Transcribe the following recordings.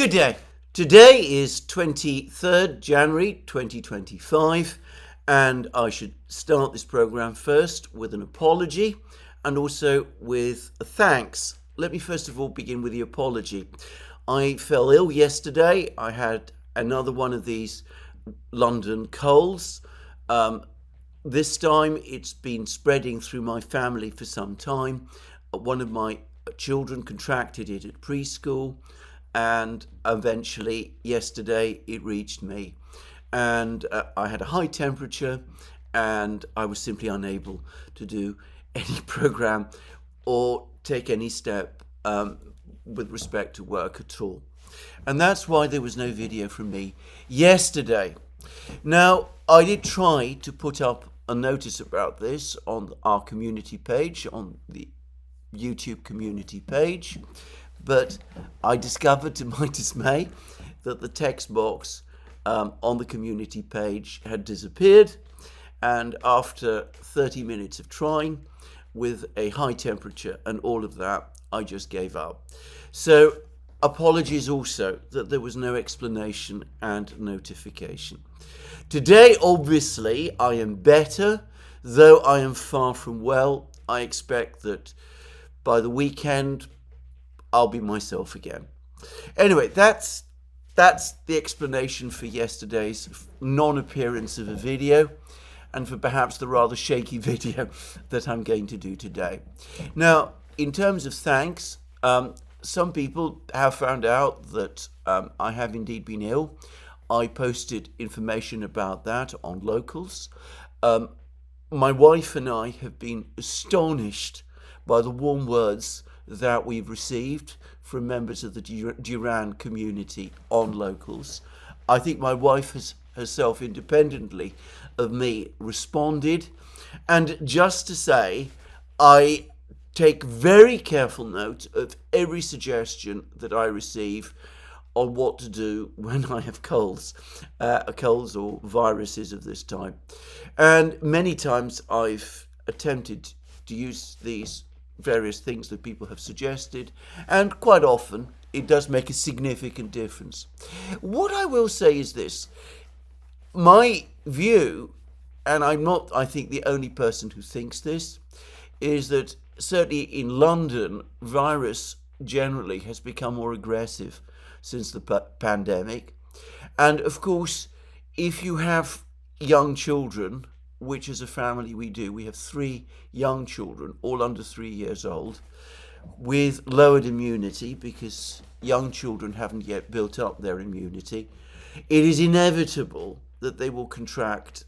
Good day. Today is 23rd January 2025, and I should start this program first with an apology and also with a thanks. Let me first of all begin with the apology. I fell ill yesterday. I had another one of these London colds. This time it's been spreading through my family for some time. One of my children contracted it at preschool, and eventually yesterday it reached me. And I had a high temperature, and I was simply unable to do any program or take any step with respect to work at all. And that's why there was no video from me yesterday. Now, I did try to put up a notice about this on our community page, on the YouTube community page, but I discovered to my dismay that the text box on the community page had disappeared, and after 30 minutes of trying with a high temperature and all of that, I just gave up. So apologies also that there was no explanation and notification. Today, obviously, I am better, though I am far from well. I expect that by the weekend, I'll be myself again. Anyway, that's the explanation for yesterday's non-appearance of a video and for perhaps the rather shaky video that I'm going to do today. Now, in terms of thanks, some people have found out that I have indeed been ill. I posted information about that on Locals. My wife and I have been astonished by the warm words that we've received from members of the Duran community on Locals. I think my wife has herself, independently of me, responded. And just to say, I take very careful note of every suggestion that I receive on what to do when I have colds or viruses of this type. And many times I've attempted to use these various things that people have suggested, and quite often it does make a significant difference. What I will say is this: my view, and I'm not, I think, the only person who thinks this, is that certainly in London, virus generally has become more aggressive since the pandemic. And of course, if you have young children, which as a family we do, we have 3 young children, all under 3 years old, with lowered immunity because young children haven't yet built up their immunity, it is inevitable that they will contract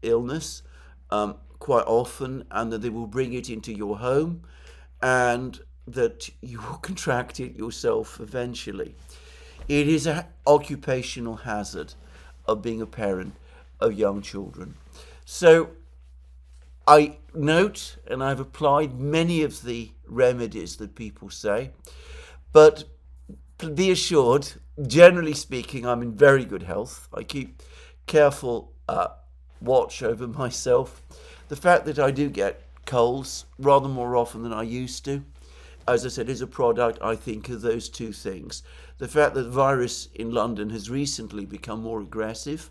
illness quite often, and that they will bring it into your home, and that you will contract it yourself eventually. It is an occupational hazard of being a parent of young children. So I note, and I've applied many of the remedies that people say, but be assured, generally speaking, I'm in very good health. I keep careful watch over myself. The fact that I do get colds rather more often than I used to, as I said, is a product, I think, of those two things. The fact that the virus in London has recently become more aggressive,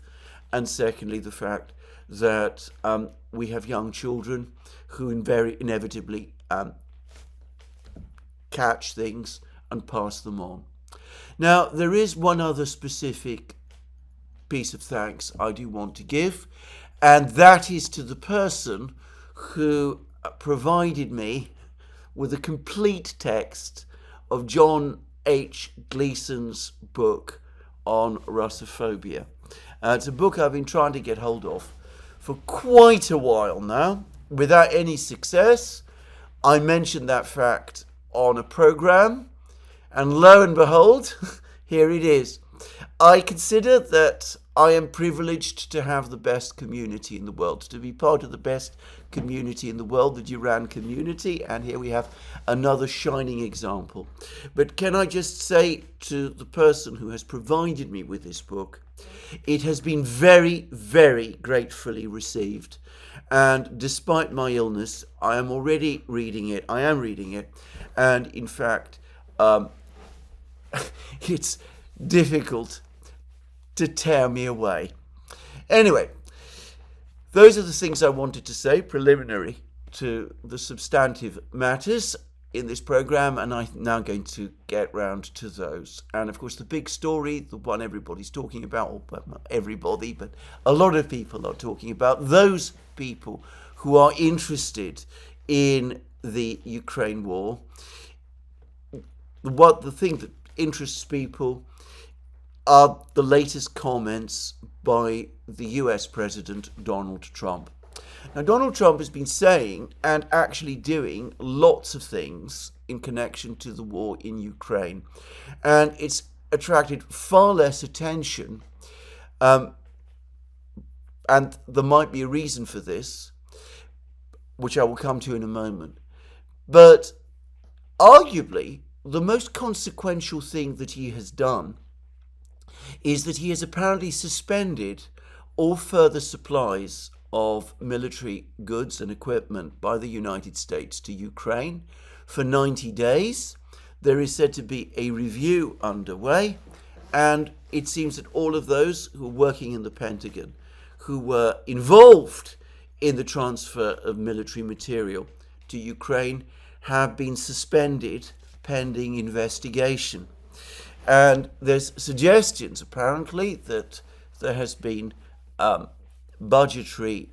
and secondly, the fact that we have young children who inevitably catch things and pass them on. Now, there is one other specific piece of thanks I do want to give, and that is to the person who provided me with a complete text of John H. Gleason's book on Russophobia. It's a book I've been trying to get hold of for quite a while now, without any success. I mentioned that fact on a program, and lo and behold, here it is. I consider that I am privileged to have the best community in the world, to be part of the best community in the world, the Duran community, and here we have another shining example. But can I just say to the person who has provided me with this book, it has been very, very gratefully received. And despite my illness, I am already reading it. I am reading it. And in fact, it's difficult to tear me away. Anyway, those are the things I wanted to say preliminary to the substantive matters in this program, and I'm now going to get round to those. And of course, the big story, the one everybody's talking about, or well, not everybody, but a lot of people are talking about, those people who are interested in the Ukraine war. The thing that interests people are the latest comments by the US President Donald Trump. Now, Donald Trump has been saying and actually doing lots of things in connection to the war in Ukraine, and it's attracted far less attention, and there might be a reason for this, which I will come to in a moment. But arguably, the most consequential thing that he has done is that he has apparently suspended all further supplies of military goods and equipment by the United States to Ukraine for 90 days. There is said to be a review underway, and it seems that all of those who are working in the Pentagon, who were involved in the transfer of military material to Ukraine, have been suspended pending investigation. And there's suggestions, apparently, that there has been budgetary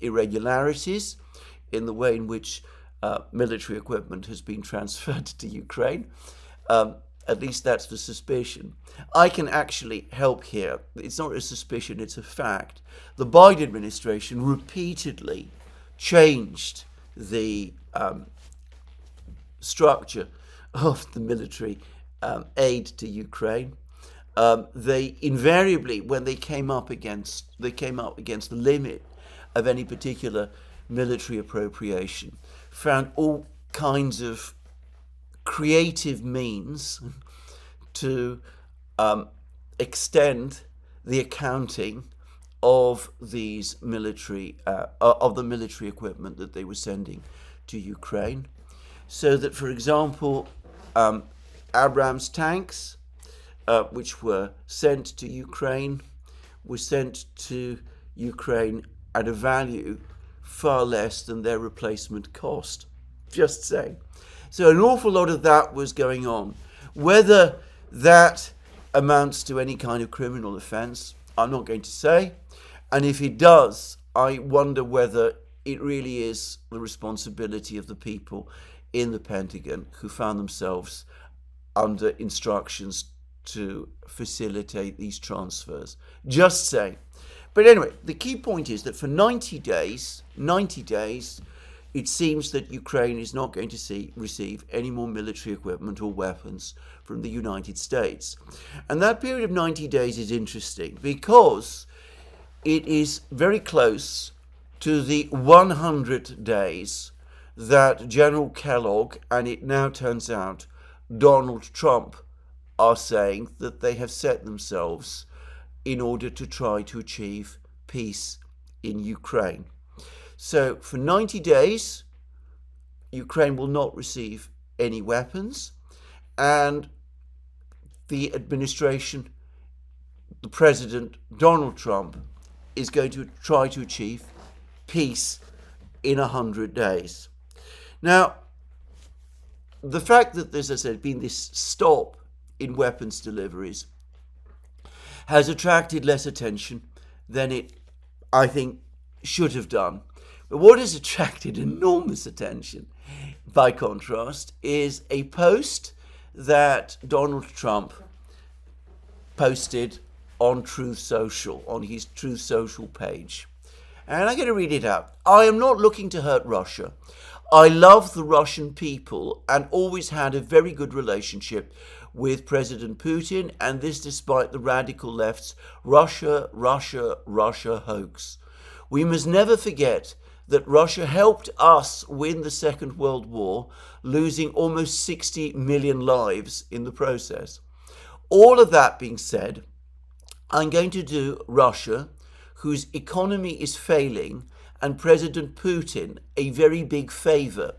irregularities in the way in which military equipment has been transferred to Ukraine. At least that's the suspicion. I can actually help here. It's not a suspicion, it's a fact. The Biden administration repeatedly changed the structure of the military aid to Ukraine. They invariably, when they came up against the limit of any particular military appropriation, found all kinds of creative means to extend the accounting of these military of the military equipment that they were sending to Ukraine, so that, for example, Abrams tanks, which were sent to Ukraine, were sent to Ukraine at a value far less than their replacement cost. Just saying. So an awful lot of that was going on. Whether that amounts to any kind of criminal offence, I'm not going to say. And if it does, I wonder whether it really is the responsibility of the people in the Pentagon who found themselves under instructions to facilitate these transfers. Just saying. But anyway, the key point is that for 90 days, it seems that Ukraine is not going to receive any more military equipment or weapons from the United States. And that period of 90 days is interesting because it is very close to the 100 days that General Kellogg, and it now turns out Donald Trump, are saying that they have set themselves in order to try to achieve peace in Ukraine. So for 90 days, Ukraine will not receive any weapons, and the administration, the President Donald Trump, is going to try to achieve peace in 100 days. Now, the fact that there's, as I said, been this stop in weapons deliveries has attracted less attention than it, I think, should have done. But what has attracted enormous attention, by contrast, is a post that Donald Trump posted on Truth Social, on his Truth Social page. And I'm going to read it out. I am not looking to hurt Russia. I love the Russian people and always had a very good relationship with President Putin, and this despite the radical left's Russia, Russia, Russia hoax. We must never forget that Russia helped us win the Second World War, losing almost 60 million lives in the process. All of that being said, I'm going to do Russia, whose economy is failing, and President Putin a very big favor.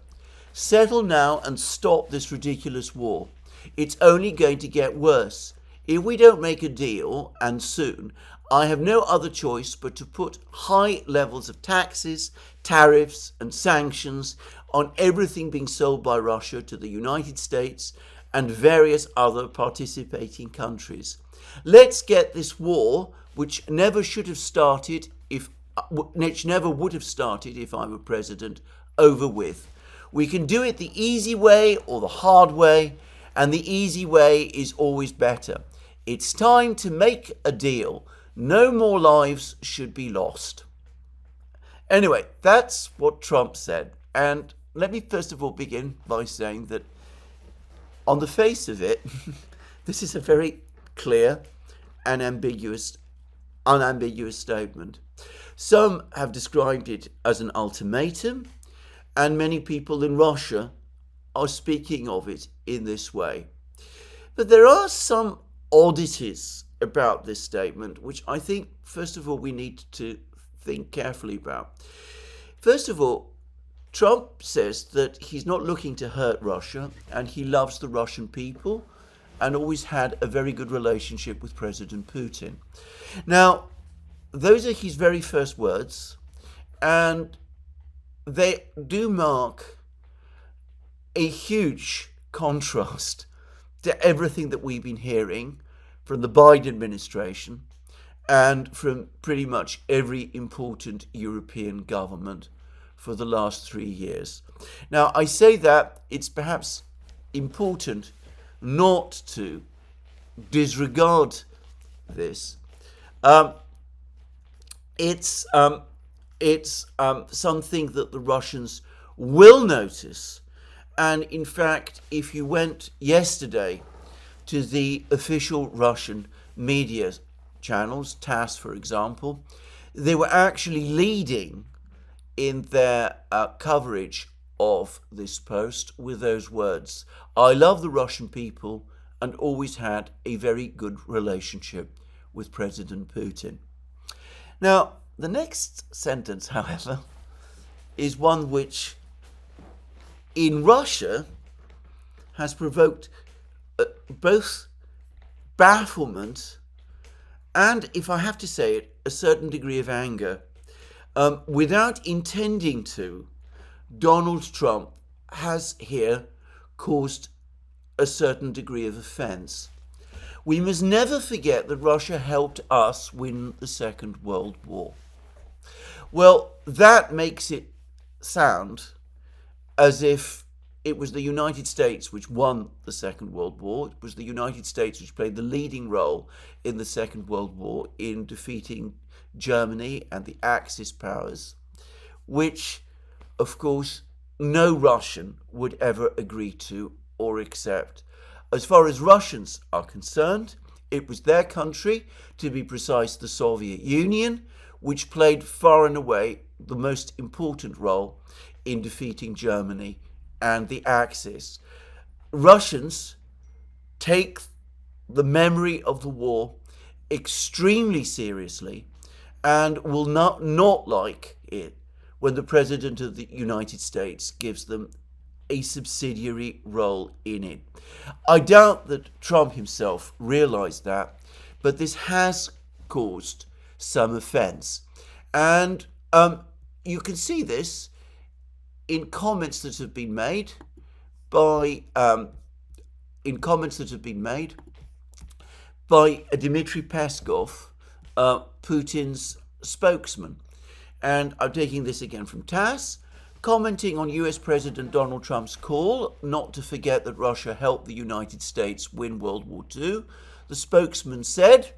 Settle now and stop this ridiculous war. It's only going to get worse. If we don't make a deal, and soon, I have no other choice but to put high levels of taxes, tariffs, and sanctions on everything being sold by Russia to the United States and various other participating countries. Let's get this war, which never should have started which never would have started if I were president, over with. We can do it the easy way or the hard way, and the easy way is always better. It's time to make a deal. No more lives should be lost. Anyway, that's what Trump said. And let me first of all begin by saying that on the face of it, this is a very clear and unambiguous statement. Some have described it as an ultimatum, and many people in Russia are speaking of it in this way. But there are some oddities about this statement, which I think, first of all, we need to think carefully about. First of all, Trump says that he's not looking to hurt Russia, and he loves the Russian people and always had a very good relationship with President Putin. Now, those are his very first words, and they do mark a huge contrast to everything that we've been hearing from the Biden administration and from pretty much every important European government for the last 3 years. Now, I say that it's perhaps important not to disregard this. It's something that the Russians will notice. And in fact, if you went yesterday to the official Russian media channels, TASS for example, they were actually leading in their coverage of this post with those words: "I love the Russian people and always had a very good relationship with President Putin." Now, the next sentence, however, is one which in Russia has provoked both bafflement and, if I have to say it, a certain degree of anger. Without intending to, Donald Trump has here caused a certain degree of offense. We must never forget that Russia helped us win the Second World War. Well, that makes it sound as if it was the United States which won the Second World War. It was the United States which played the leading role in the Second World War in defeating Germany and the Axis powers, which, of course, no Russian would ever agree to or accept. As far as Russians are concerned, it was their country, to be precise, the Soviet Union, which played far and away the most important role in defeating Germany and the Axis. Russians take the memory of the war extremely seriously and will not like it when the President of the United States gives them a subsidiary role in it. I doubt that Trump himself realized that, but this has caused some offense. And you can see this in comments that have been made by Dmitry Peskov, Putin's spokesman. And I'm taking this again from TASS. Commenting on US President Donald Trump's call not to forget that Russia helped the United States win World War II, the spokesman said,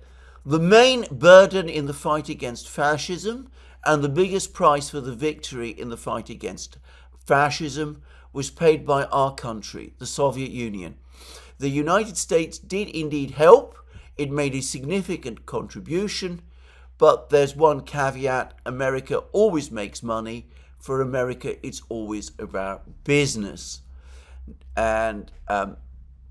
"The main burden in the fight against fascism and the biggest price for the victory in the fight against fascism was paid by our country, the Soviet Union. The United States did indeed help. It made a significant contribution, but there's one caveat: America always makes money. For America, it's always about business." And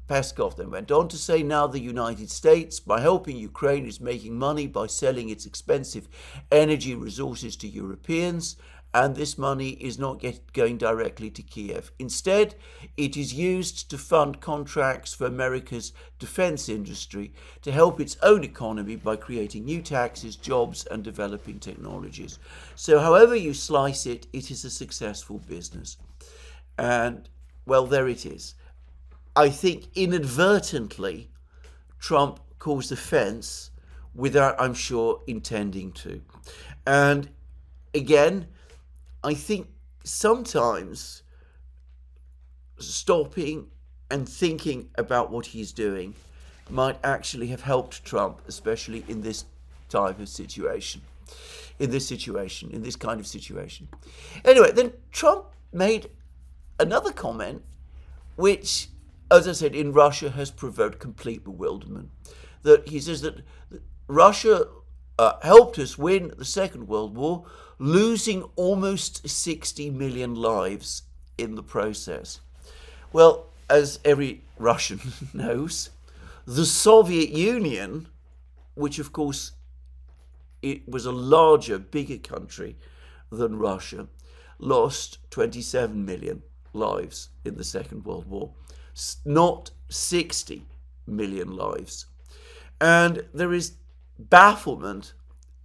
Peskov then went on to say, "Now the United States, by helping Ukraine, is making money by selling its expensive energy resources to Europeans and this money is not going directly to Kiev. Instead, it is used to fund contracts for America's defense industry to help its own economy by creating new taxes, jobs, and developing technologies. So however you slice it, it is a successful business. And, well, there it is. I think inadvertently, Trump caused offence without, I'm sure, intending to. And again, I think sometimes stopping and thinking about what he's doing might actually have helped Trump, especially in this type of situation, in this kind of situation. Anyway, then Trump made another comment, which, as I said, in Russia has provoked complete bewilderment. That he says that Russia helped us win the Second World War, losing almost 60 million lives in the process. Well, as every Russian knows, the Soviet Union, which of course it was a larger, bigger country than Russia, lost 27 million lives in the Second World War, not 60 million lives. And there is bafflement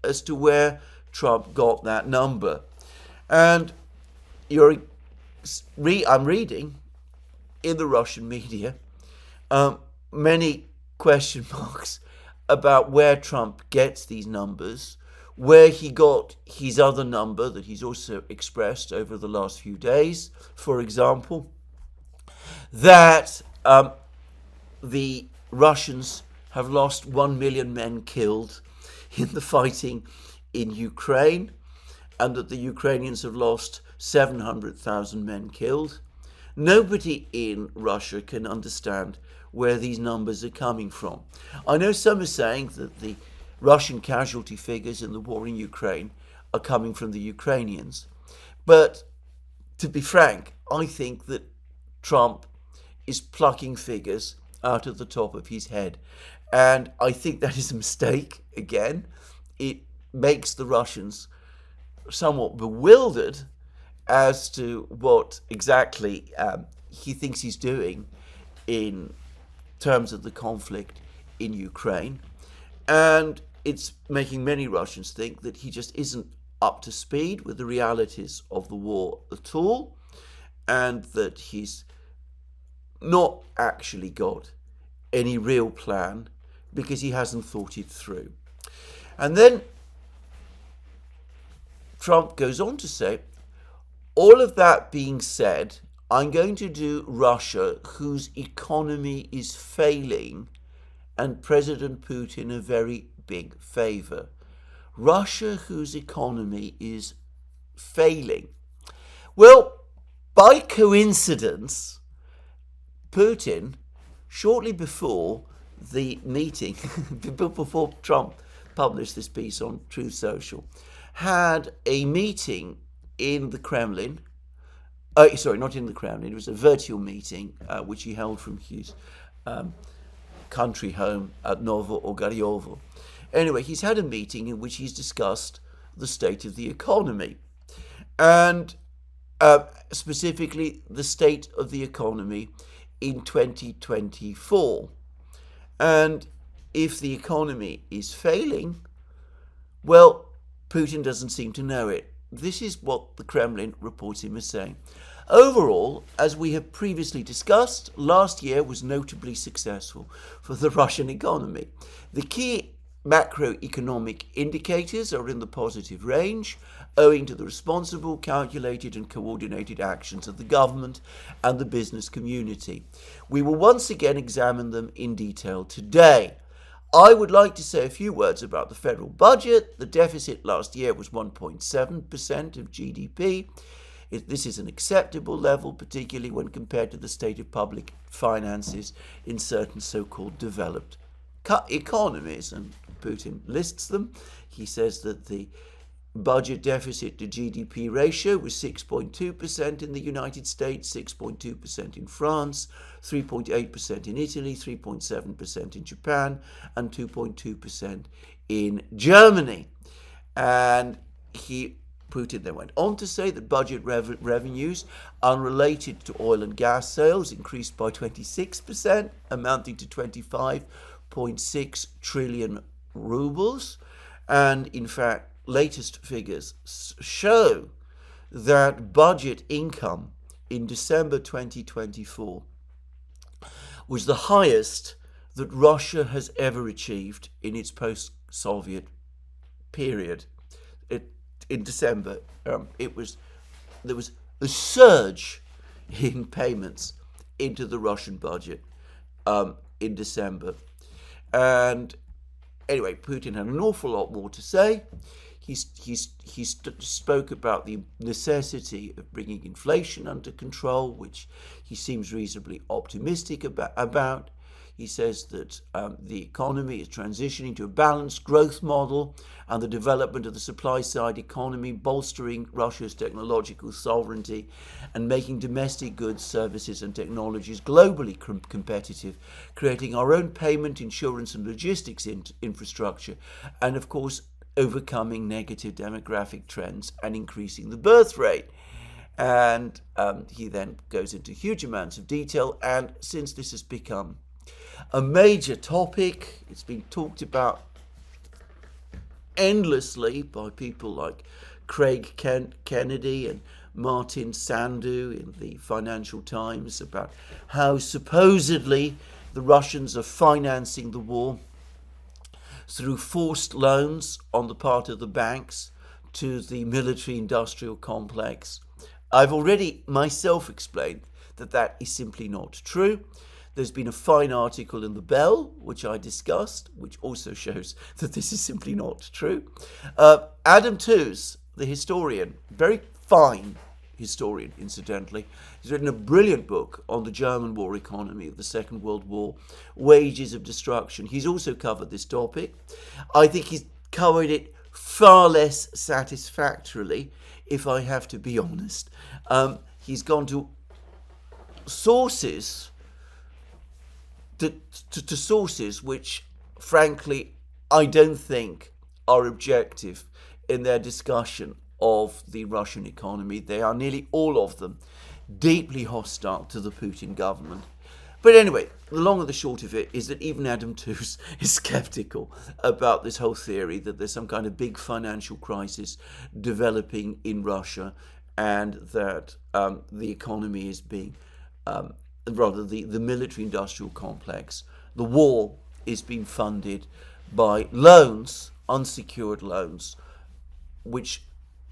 as to where Trump got that number. And I'm reading in the Russian media many question marks about where Trump gets these numbers, where he got his other number that he's also expressed over the last few days. For example, that the Russians have lost 1 million men killed in the fighting in Ukraine, and that the Ukrainians have lost 700,000 men killed. Nobody in Russia can understand where these numbers are coming from. I know some are saying that the Russian casualty figures in the war in Ukraine are coming from the Ukrainians. But to be frank, I think that Trump is plucking figures out of the top of his head. And I think that is a mistake. Again, it makes the Russians somewhat bewildered as to what exactly he thinks he's doing in terms of the conflict in Ukraine. And it's making many Russians think that he just isn't up to speed with the realities of the war at all, and that he's not actually got any real plan because he hasn't thought it through. And then Trump goes on to say, all of that being said, I'm going to do Russia, whose economy is failing, and President Putin a very big favor. Russia, whose economy is failing. Well, by coincidence, Putin, shortly before the meeting, before Trump published this piece on Truth Social, had a meeting in the Kremlin. Not in the Kremlin. It was a virtual meeting which he held from his country home at Novo Ogaryovo. Anyway, he's had a meeting in which he's discussed the state of the economy, and specifically the state of the economy in 2024. And if the economy is failing, well, Putin doesn't seem to know it. This is what the Kremlin reports him as saying. Overall, as we have previously discussed, last year was notably successful for the Russian economy. The key macroeconomic indicators are in the positive range, owing to the responsible, calculated and coordinated actions of the government and the business community. We will once again examine them in detail today. I would like to say a few words about the federal budget. The deficit last year was 1.7% of GDP. This is an acceptable level, particularly when compared to the state of public finances in certain so-called developed economies, and Putin lists them. He says that the budget deficit to GDP ratio was 6.2% in the United States, 6.2% in France, 3.8% in Italy, 3.7% in Japan, and 2.2% in Germany. And he Putin then went on to say that budget revenues unrelated to oil and gas sales increased by 26%, amounting to 25.6 trillion rubles. And in fact, latest figures show that budget income in December 2024 was the highest that Russia has ever achieved in its post-Soviet period. In December, there was a surge in payments into the Russian budget in December. And anyway, Putin had an awful lot more to say. He spoke about the necessity of bringing inflation under control, which he seems reasonably optimistic about. He says that the economy is transitioning to a balanced growth model and the development of the supply-side economy, bolstering Russia's technological sovereignty and making domestic goods, services and technologies globally competitive, creating our own payment, insurance and logistics infrastructure, and of course overcoming negative demographic trends and increasing the birth rate. And he then goes into huge amounts of detail, and since this has become a major topic, it's been talked about endlessly by people like Craig Kennedy and Martin Sandu in the Financial Times about how supposedly the Russians are financing the war through forced loans on the part of the banks to the military-industrial complex. I've already myself explained that that is simply not true. There's been a fine article in the Bell, which I discussed, which also shows that this is simply not true. Adam Tooze, the historian, very fine historian, incidentally, he's written a brilliant book on the German war economy of the Second World War, Wages of Destruction. He's also covered this topic. I think he's covered it far less satisfactorily, if I have to be honest. He's gone to sources to sources which, frankly, I don't think are objective in their discussion of the Russian economy. They are nearly all of them deeply hostile to the Putin government. But anyway, the long and the short of it is that even Adam Tooze is skeptical about this whole theory that there's some kind of big financial crisis developing in Russia and that the economy is being the military-industrial complex, the war is being funded by loans, unsecured loans, which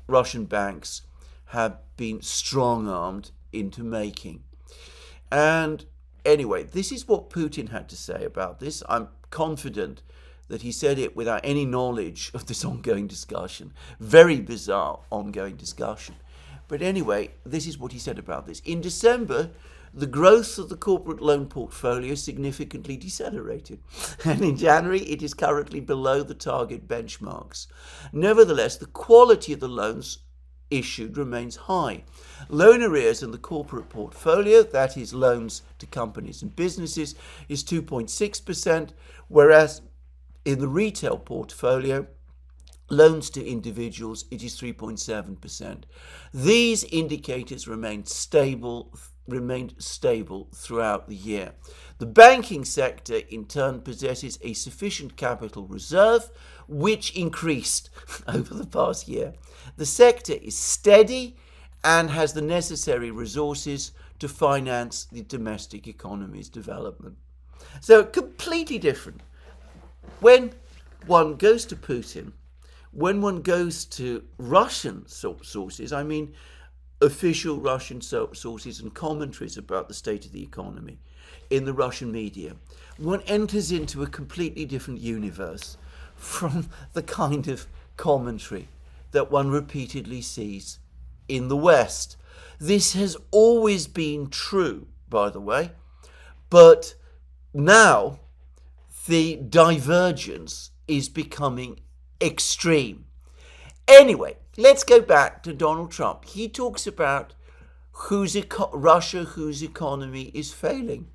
Russian banks have been strong-armed into making. And anyway, this is what Putin had to say about this. I'm confident that he said it without any knowledge of this ongoing discussion. Very bizarre ongoing discussion. But anyway, this is what he said about this. In December, the growth of the corporate loan portfolio significantly decelerated, and in January it is currently below the target benchmarks. Nevertheless, the quality of the loans issued remains high. Loan arrears in the corporate portfolio, that is loans to companies and businesses, is 2.6%, whereas in the retail portfolio, loans to individuals, it is 3.7%. These indicators remained stable throughout the year. The banking sector, in turn, possesses a sufficient capital reserve, which increased over the past year. The sector is steady and has the necessary resources to finance the domestic economy's development. So, completely different. When one goes to Putin, when one goes to Russian sources, I mean official Russian sources and commentaries about the state of the economy in the Russian media, one enters into a completely different universe from the kind of commentary that one repeatedly sees in the West. This has always been true, by the way, but now the divergence is becoming extreme. Anyway, let's go back to Donald Trump. He talks about Russia whose economy is failing.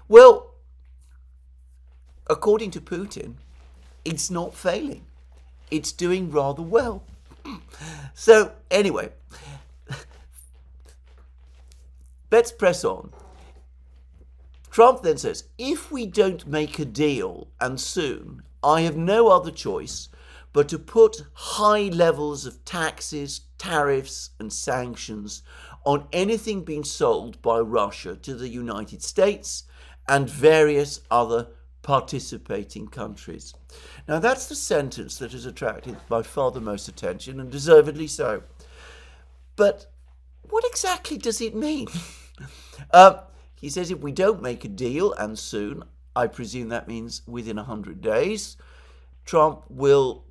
Well, according to Putin, it's not failing. It's doing rather well. So anyway, let's press on. Trump then says, if we don't make a deal, and soon, I have no other choice but to put high levels of taxes, tariffs, and sanctions on anything being sold by Russia to the United States and various other participating countries. Now, that's the sentence that has attracted by far the most attention, and deservedly so. But what exactly does it mean? He says if we don't make a deal, and soon, I presume that means within 100 days, Trump will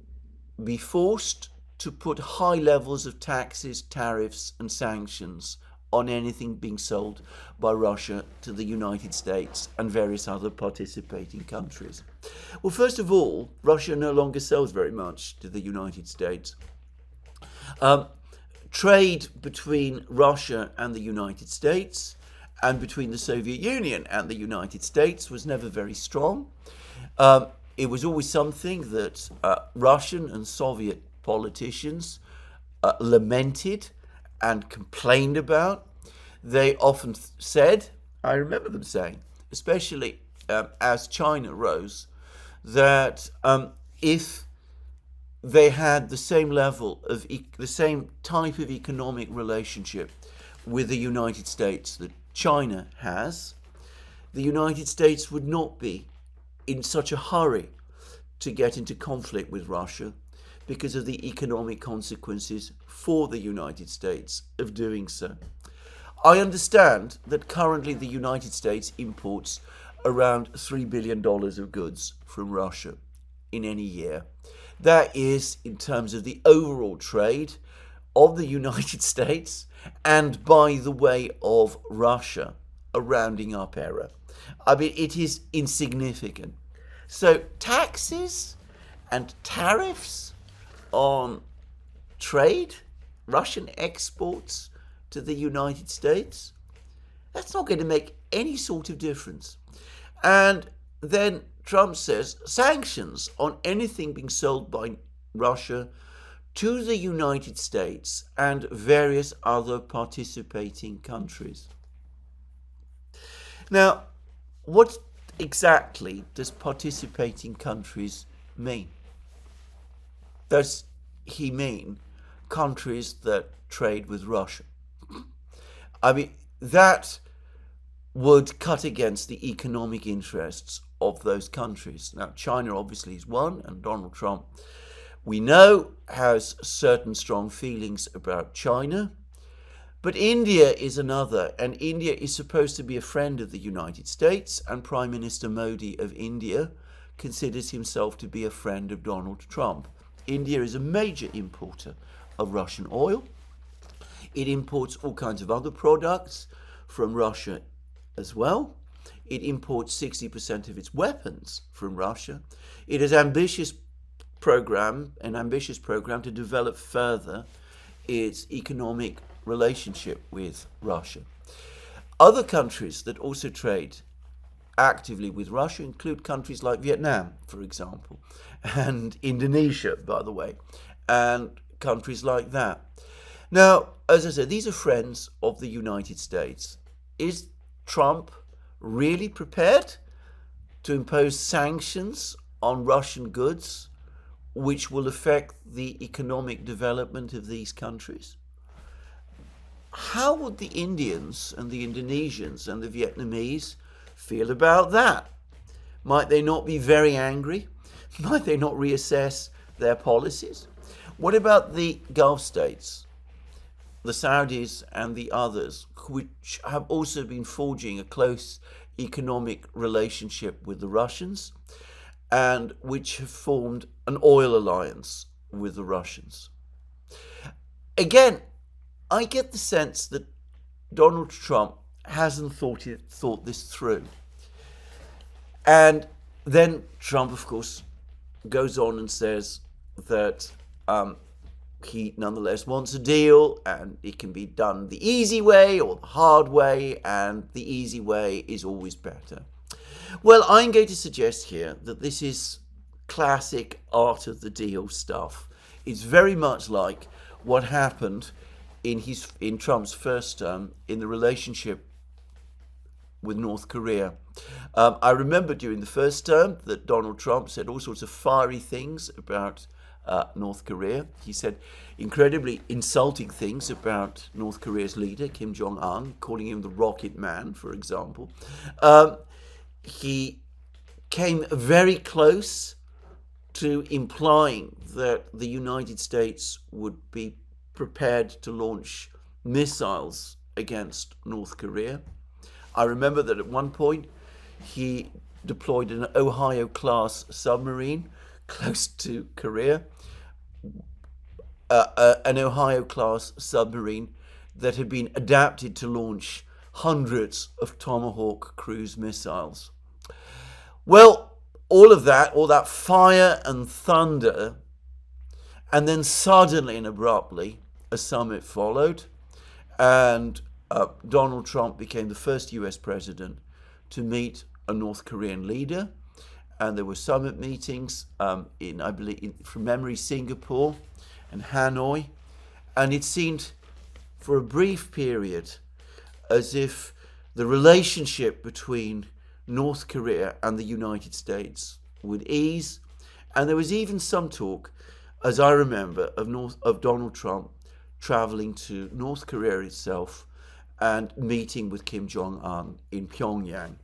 be forced to put high levels of taxes, tariffs, and sanctions on anything being sold by Russia to the United States and various other participating countries. Well, first of all, Russia no longer sells very much to the United States. Trade between Russia and the United States and between the Soviet Union and the United States was never very strong. It was always something that Russian and Soviet politicians lamented and complained about. They often said, I remember them saying, especially as China rose, that if they had the same level of the same type of economic relationship with the United States that China has, the United States would not be in such a hurry to get into conflict with Russia because of the economic consequences for the United States of doing so. I understand that currently the United States imports around $3 billion of goods from Russia in any year. That is, in terms of the overall trade of the United States and, by the way, of Russia, a rounding up error. I mean, it is insignificant. So taxes and tariffs on trade, Russian exports to the United States, that's not going to make any sort of difference. And then Trump says sanctions on anything being sold by Russia to the United States and various other participating countries. Now, what exactly does participating countries mean? Does he mean countries that trade with Russia? I mean, that would cut against the economic interests of those countries. Now, China obviously is one, and Donald Trump, we know, has certain strong feelings about China. But India is another, and India is supposed to be a friend of the United States, and Prime Minister Modi of India considers himself to be a friend of Donald Trump. India is a major importer of Russian oil. It imports all kinds of other products from Russia as well. It imports 60% of its weapons from Russia. It has an ambitious program to develop further its economic relationship with Russia. Other countries that also trade actively with Russia include countries like Vietnam, for example, and Indonesia, by the way, and countries like that. Now, as I said, these are friends of the United States. Is Trump really prepared to impose sanctions on Russian goods which will affect the economic development of these countries? How would the Indians and the Indonesians and the Vietnamese feel about that? Might they not be very angry? Might they not reassess their policies? What about the Gulf states, the Saudis and the others, which have also been forging a close economic relationship with the Russians and which have formed an oil alliance with the Russians? Again, I get the sense that Donald Trump hasn't thought this through. And then Trump, of course, goes on and says that he nonetheless wants a deal, and it can be done the easy way or the hard way, and the easy way is always better. Well, I'm going to suggest here that this is classic art of the deal stuff. It's very much like what happened in Trump's first term in the relationship with North Korea. I remember during the first term that Donald Trump said all sorts of fiery things about North Korea. He said incredibly insulting things about North Korea's leader, Kim Jong-un, calling him the Rocket Man, for example. He came very close to implying that the United States would be prepared to launch missiles against North Korea. I remember that at one point he deployed an Ohio-class submarine close to Korea, an Ohio-class submarine that had been adapted to launch hundreds of Tomahawk cruise missiles. Well, all that fire and thunder, and then suddenly and abruptly a summit followed, and Donald Trump became the first US president to meet a North Korean leader, and there were summit meetings in, I believe, from memory, Singapore and Hanoi, and it seemed for a brief period as if the relationship between North Korea and the United States would ease, and there was even some talk, as I remember, of Donald Trump traveling to North Korea itself and meeting with Kim Jong-un in Pyongyang.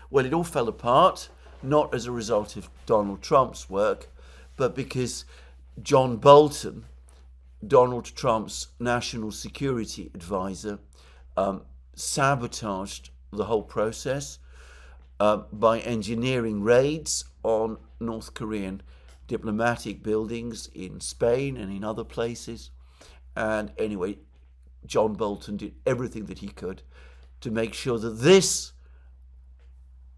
Well, it all fell apart, not as a result of Donald Trump's work, but because John Bolton, Donald Trump's national security advisor, sabotaged the whole process by engineering raids on North Korean diplomatic buildings in Spain and in other places. And anyway, John Bolton did everything that he could to make sure that this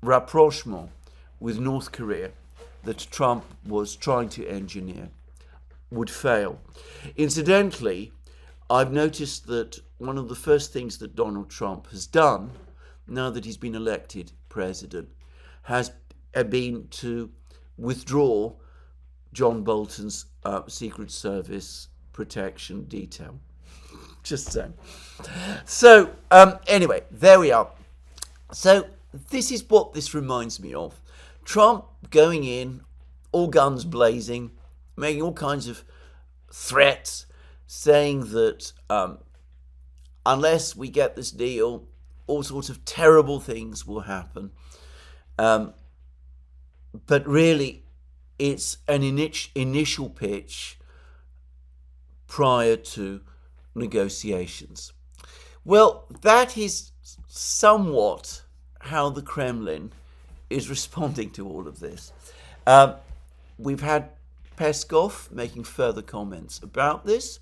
rapprochement with North Korea that Trump was trying to engineer would fail. Incidentally, I've noticed that one of the first things that Donald Trump has done, now that he's been elected president, has been to withdraw John Bolton's Secret Service protection detail. Just saying. So, anyway, there we are. So, this is what this reminds me of. Trump going in, all guns blazing, making all kinds of threats, saying that unless we get this deal, all sorts of terrible things will happen. But really, it's an initial pitch prior to negotiations. Well, that is somewhat how the Kremlin is responding to all of this. We've had Peskov making further comments about this.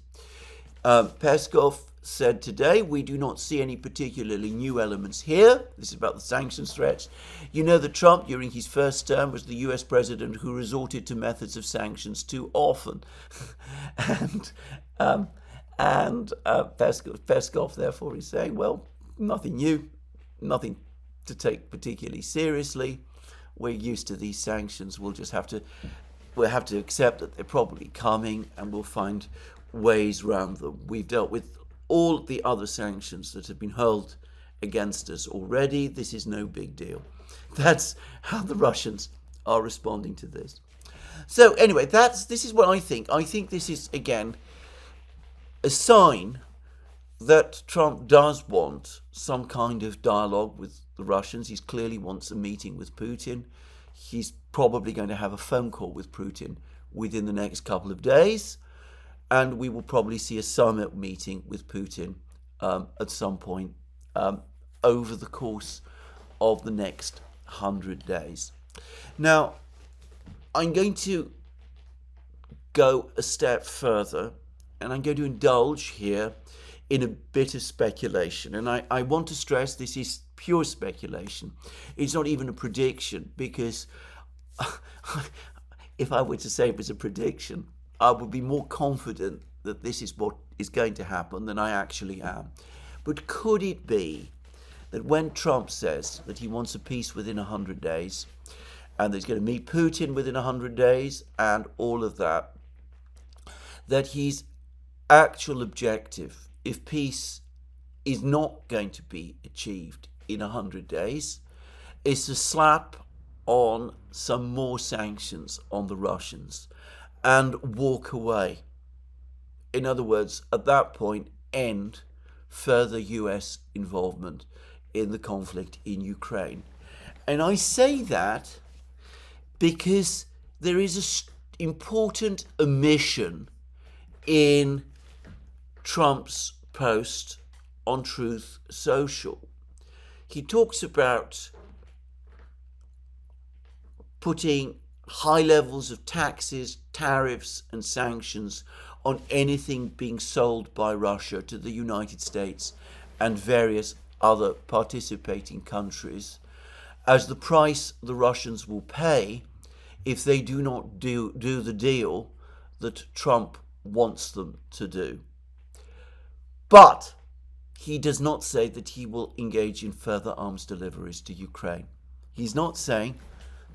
Peskov said today, we do not see any particularly new elements here. This is about the sanctions threats. You know that Trump, during his first term, was the US president who resorted to methods of sanctions too often. and Peskov, therefore, is saying, well, nothing new, nothing to take particularly seriously. We're used to these sanctions. We'll have to accept that they're probably coming, and we'll find ways around them. We've dealt with all the other sanctions that have been hurled against us already. This is no big deal. That's how the Russians are responding to this. So anyway, this is what I think. I think this is, again, a sign that Trump does want some kind of dialogue with the Russians. He clearly wants a meeting with Putin. He's probably going to have a phone call with Putin within the next couple of days. And we will probably see a summit meeting with Putin at some point over the course of the next 100 days. Now, I'm going to go a step further, and I'm going to indulge here in a bit of speculation. And I want to stress this is pure speculation. It's not even a prediction, because if I were to say it was a prediction, I would be more confident that this is what is going to happen than I actually am. But could it be that when Trump says that he wants a peace within 100 days, and that he's going to meet Putin within 100 days, and all of that, that his actual objective, if peace is not going to be achieved in 100 days, is to slap on some more sanctions on the Russians and walk away. In other words, at that point, end further US involvement in the conflict in Ukraine. And I say that because there is an important omission in Trump's post on Truth Social. He talks about putting high levels of taxes, tariffs, and sanctions on anything being sold by Russia to the United States and various other participating countries as the price the Russians will pay if they do not do the deal that Trump wants them to do. But he does not say that he will engage in further arms deliveries to Ukraine. He's not saying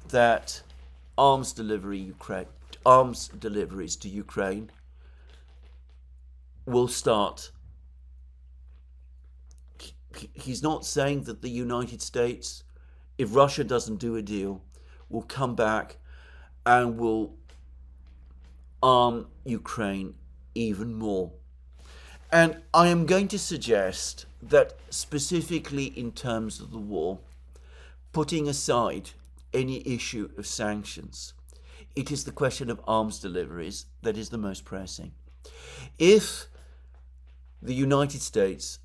that arms deliveries to Ukraine will start. He's not saying that the United States, if Russia doesn't do a deal, will come back and will arm Ukraine even more. And I am going to suggest that specifically in terms of the war, putting aside any issue of sanctions, it is the question of arms deliveries that is the most pressing. If the United States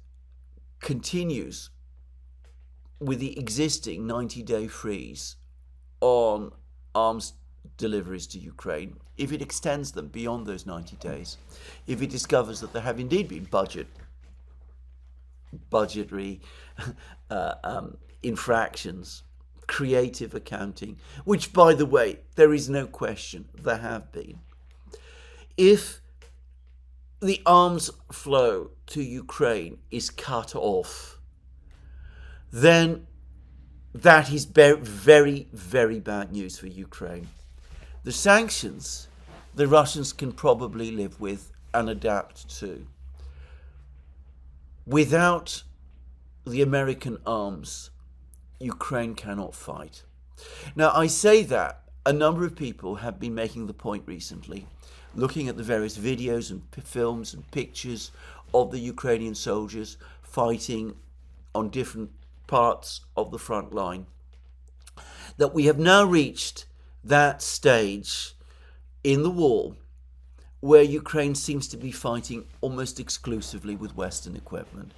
continues with the existing 90-day freeze on arms deliveries to Ukraine, if it extends them beyond those 90 days, if it discovers that there have indeed been budgetary infractions, creative accounting, which, by the way, there is no question there have been, if the arms flow to Ukraine is cut off, then that is very, very bad news for Ukraine. The sanctions the Russians can probably live with and adapt to. Without the American arms, Ukraine cannot fight. Now, I say that a number of people have been making the point recently, looking at the various videos and films and pictures of the Ukrainian soldiers fighting on different parts of the front line, that we have now reached that stage in the war where Ukraine seems to be fighting almost exclusively with Western equipment.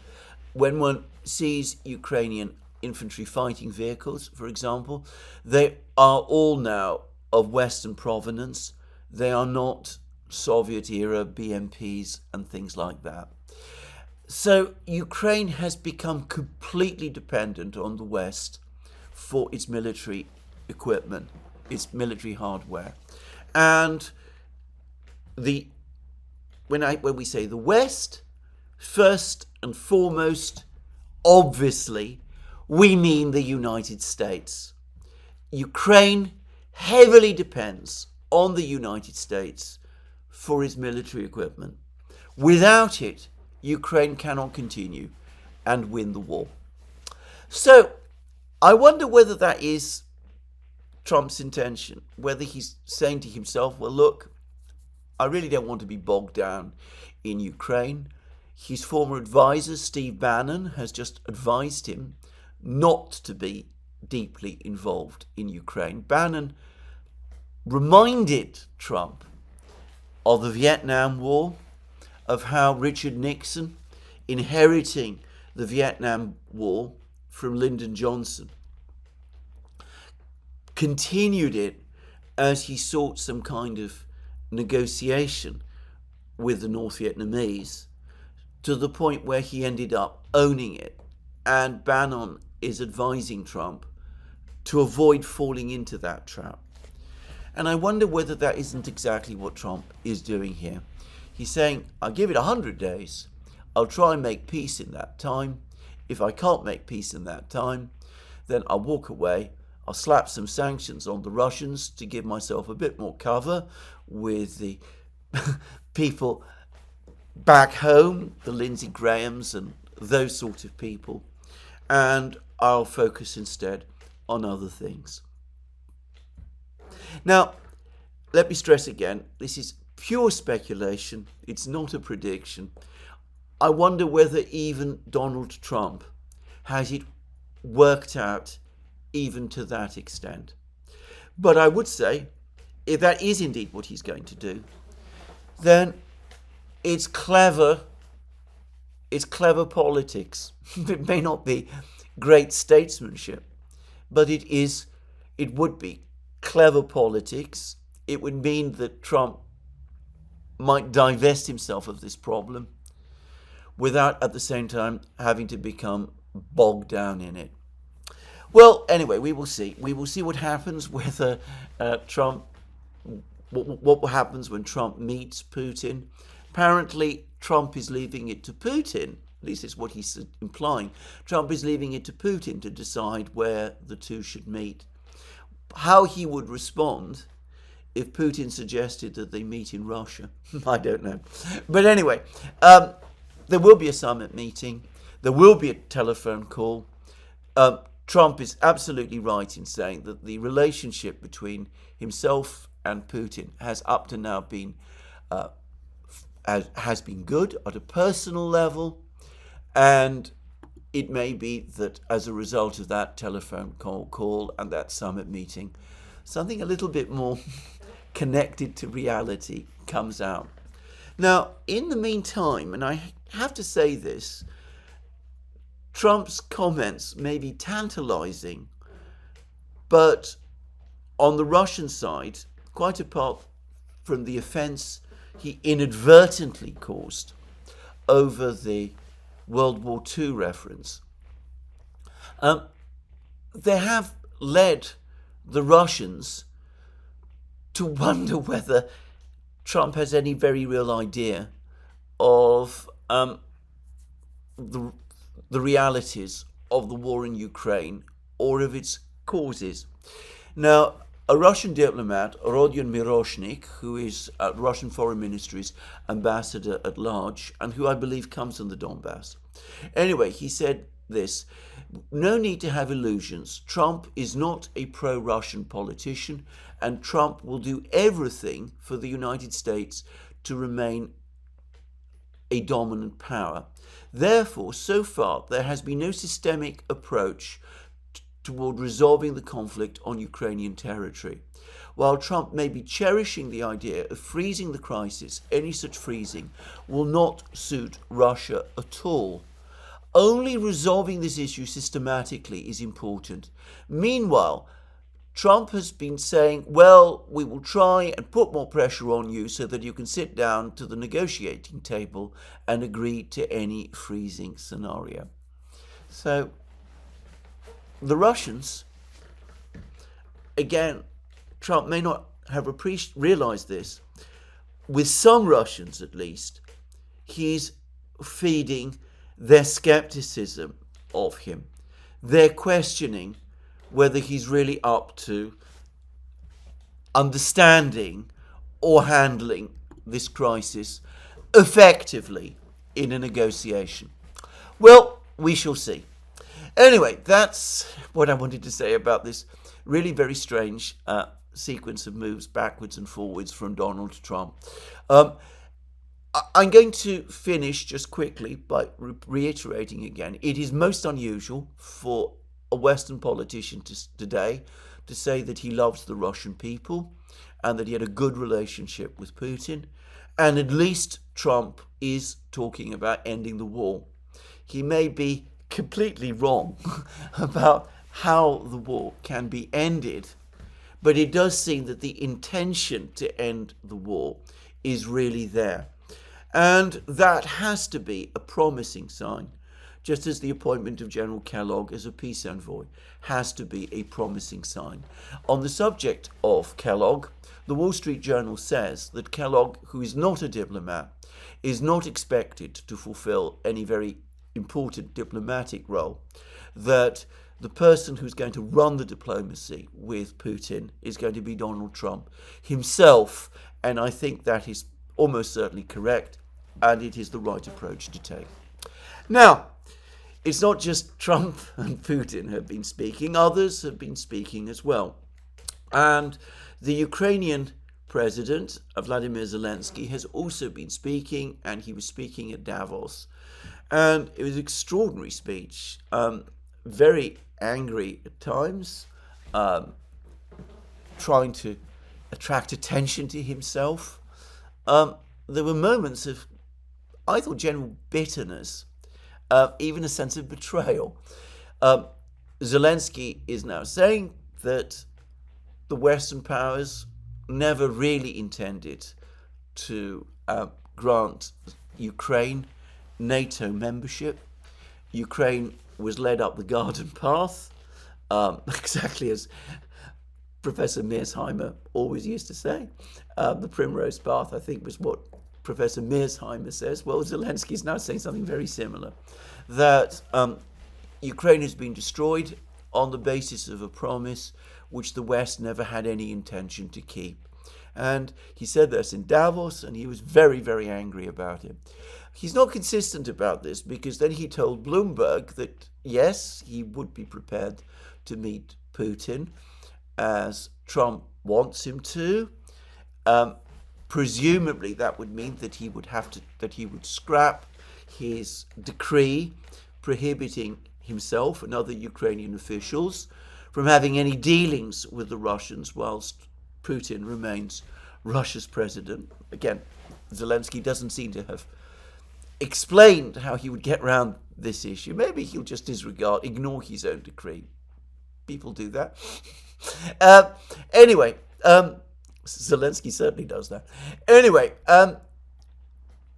When one sees Ukrainian infantry fighting vehicles, for example, they are all now of Western provenance. They are not Soviet-era BMPs and things like that. So Ukraine has become completely dependent on the West for its military equipment, its military hardware. And when we say the West, first and foremost, obviously, we mean the United States. Ukraine heavily depends on the United States for its military equipment. Without it, Ukraine cannot continue and win the war. So, I wonder whether that is Trump's intention, whether he's saying to himself, well, look, I really don't want to be bogged down in Ukraine. His former advisor, Steve Bannon, has just advised him not to be deeply involved in Ukraine. Bannon reminded Trump of the Vietnam War, of how Richard Nixon, inheriting the Vietnam War from Lyndon Johnson, continued it as he sought some kind of negotiation with the North Vietnamese, to the point where he ended up owning it. And Bannon is advising Trump to avoid falling into that trap. And I wonder whether that isn't exactly what Trump is doing here. He's saying, I'll give it 100 days. I'll try and make peace in that time. If I can't make peace in that time, then I'll walk away. I'll slap some sanctions on the Russians to give myself a bit more cover with the people back home, the Lindsey Grahams and those sort of people, and I'll focus instead on other things. Now, let me stress again, this is pure speculation. It's not a prediction. I wonder whether even Donald Trump has it worked out even to that extent. But I would say, if that is indeed what he's going to do, then it's clever politics. It may not be great statesmanship, but it would be clever politics. It would mean that Trump might divest himself of this problem without at the same time having to become bogged down in it. Well, anyway, we will see. We will see what happens whether what happens when Trump meets Putin. Apparently, Trump is leaving it to Putin. At least it's what he's implying. Trump is leaving it to Putin to decide where the two should meet. How he would respond if Putin suggested that they meet in Russia, I don't know. But anyway, there will be a summit meeting. There will be a telephone call. Trump is absolutely right in saying that the relationship between himself and Putin has up to now been has been good at a personal level, and it may be that as a result of that telephone call and that summit meeting, something a little bit more connected to reality comes out. Now, in the meantime, and I have to say this, Trump's comments may be tantalizing, but on the Russian side, quite apart from the offense he inadvertently caused over the World War II reference, they have led the Russians to wonder whether Trump has any very real idea of the realities of the war in Ukraine or of its causes. Now, a Russian diplomat, Rodion Miroshnik, who is Russian Foreign Ministry's ambassador at large, and who I believe comes from the Donbass. Anyway, he said this: no need to have illusions. Trump is not a pro-Russian politician, and Trump will do everything for the United States to remain a dominant power. Therefore, so far, there has been no systemic approach toward resolving the conflict on Ukrainian territory. While Trump may be cherishing the idea of freezing the crisis, any such freezing will not suit Russia at all. Only resolving this issue systematically is important. Meanwhile, Trump has been saying, well, we will try and put more pressure on you so that you can sit down to the negotiating table and agree to any freezing scenario. So, the Russians, again, Trump may not have realized this. With some Russians, at least, he's feeding their skepticism of him. They're questioning whether he's really up to understanding or handling this crisis effectively in a negotiation. Well, we shall see. Anyway, that's what I wanted to say about this really very strange sequence of moves backwards and forwards from Donald Trump. I'm going to finish just quickly by reiterating again, it is most unusual for a Western politician today to say that he loves the Russian people and that he had a good relationship with Putin, and at least Trump is talking about ending the war. He may be completely wrong about how the war can be ended, but it does seem that the intention to end the war is really there. And that has to be a promising sign, just as the appointment of General Kellogg as a peace envoy has to be a promising sign. On the subject of Kellogg, the Wall Street Journal says that Kellogg, who is not a diplomat, is not expected to fulfill any very important diplomatic role, that the person who's going to run the diplomacy with Putin is going to be Donald Trump himself, and I think that is almost certainly correct, and it is the right approach to take. Now, it's not just Trump and Putin who have been speaking, others have been speaking as well. And the Ukrainian president, Vladimir Zelensky, has also been speaking, and he was speaking at Davos. And it was an extraordinary speech, very angry at times, trying to attract attention to himself. There were moments of, I thought, general bitterness, even a sense of betrayal. Zelensky is now saying that the Western powers never really intended to grant Ukraine NATO membership. Ukraine was led up the garden path, exactly as Professor Mearsheimer always used to say. The primrose path, I think, was what Professor Mearsheimer says. Well, Zelensky is now saying something very similar, that Ukraine has been destroyed on the basis of a promise which the West never had any intention to keep. And he said this in Davos, and he was very, very angry about it. He's not consistent about this, because then he told Bloomberg that, yes, he would be prepared to meet Putin as Trump wants him to. Presumably that would mean that he would scrap his decree prohibiting himself and other Ukrainian officials from having any dealings with the Russians whilst Putin remains Russia's president. Again, Zelensky doesn't seem to have explained how he would get around this issue. Maybe he'll just ignore his own decree. People do that. Anyway, Zelensky certainly does that. Anyway,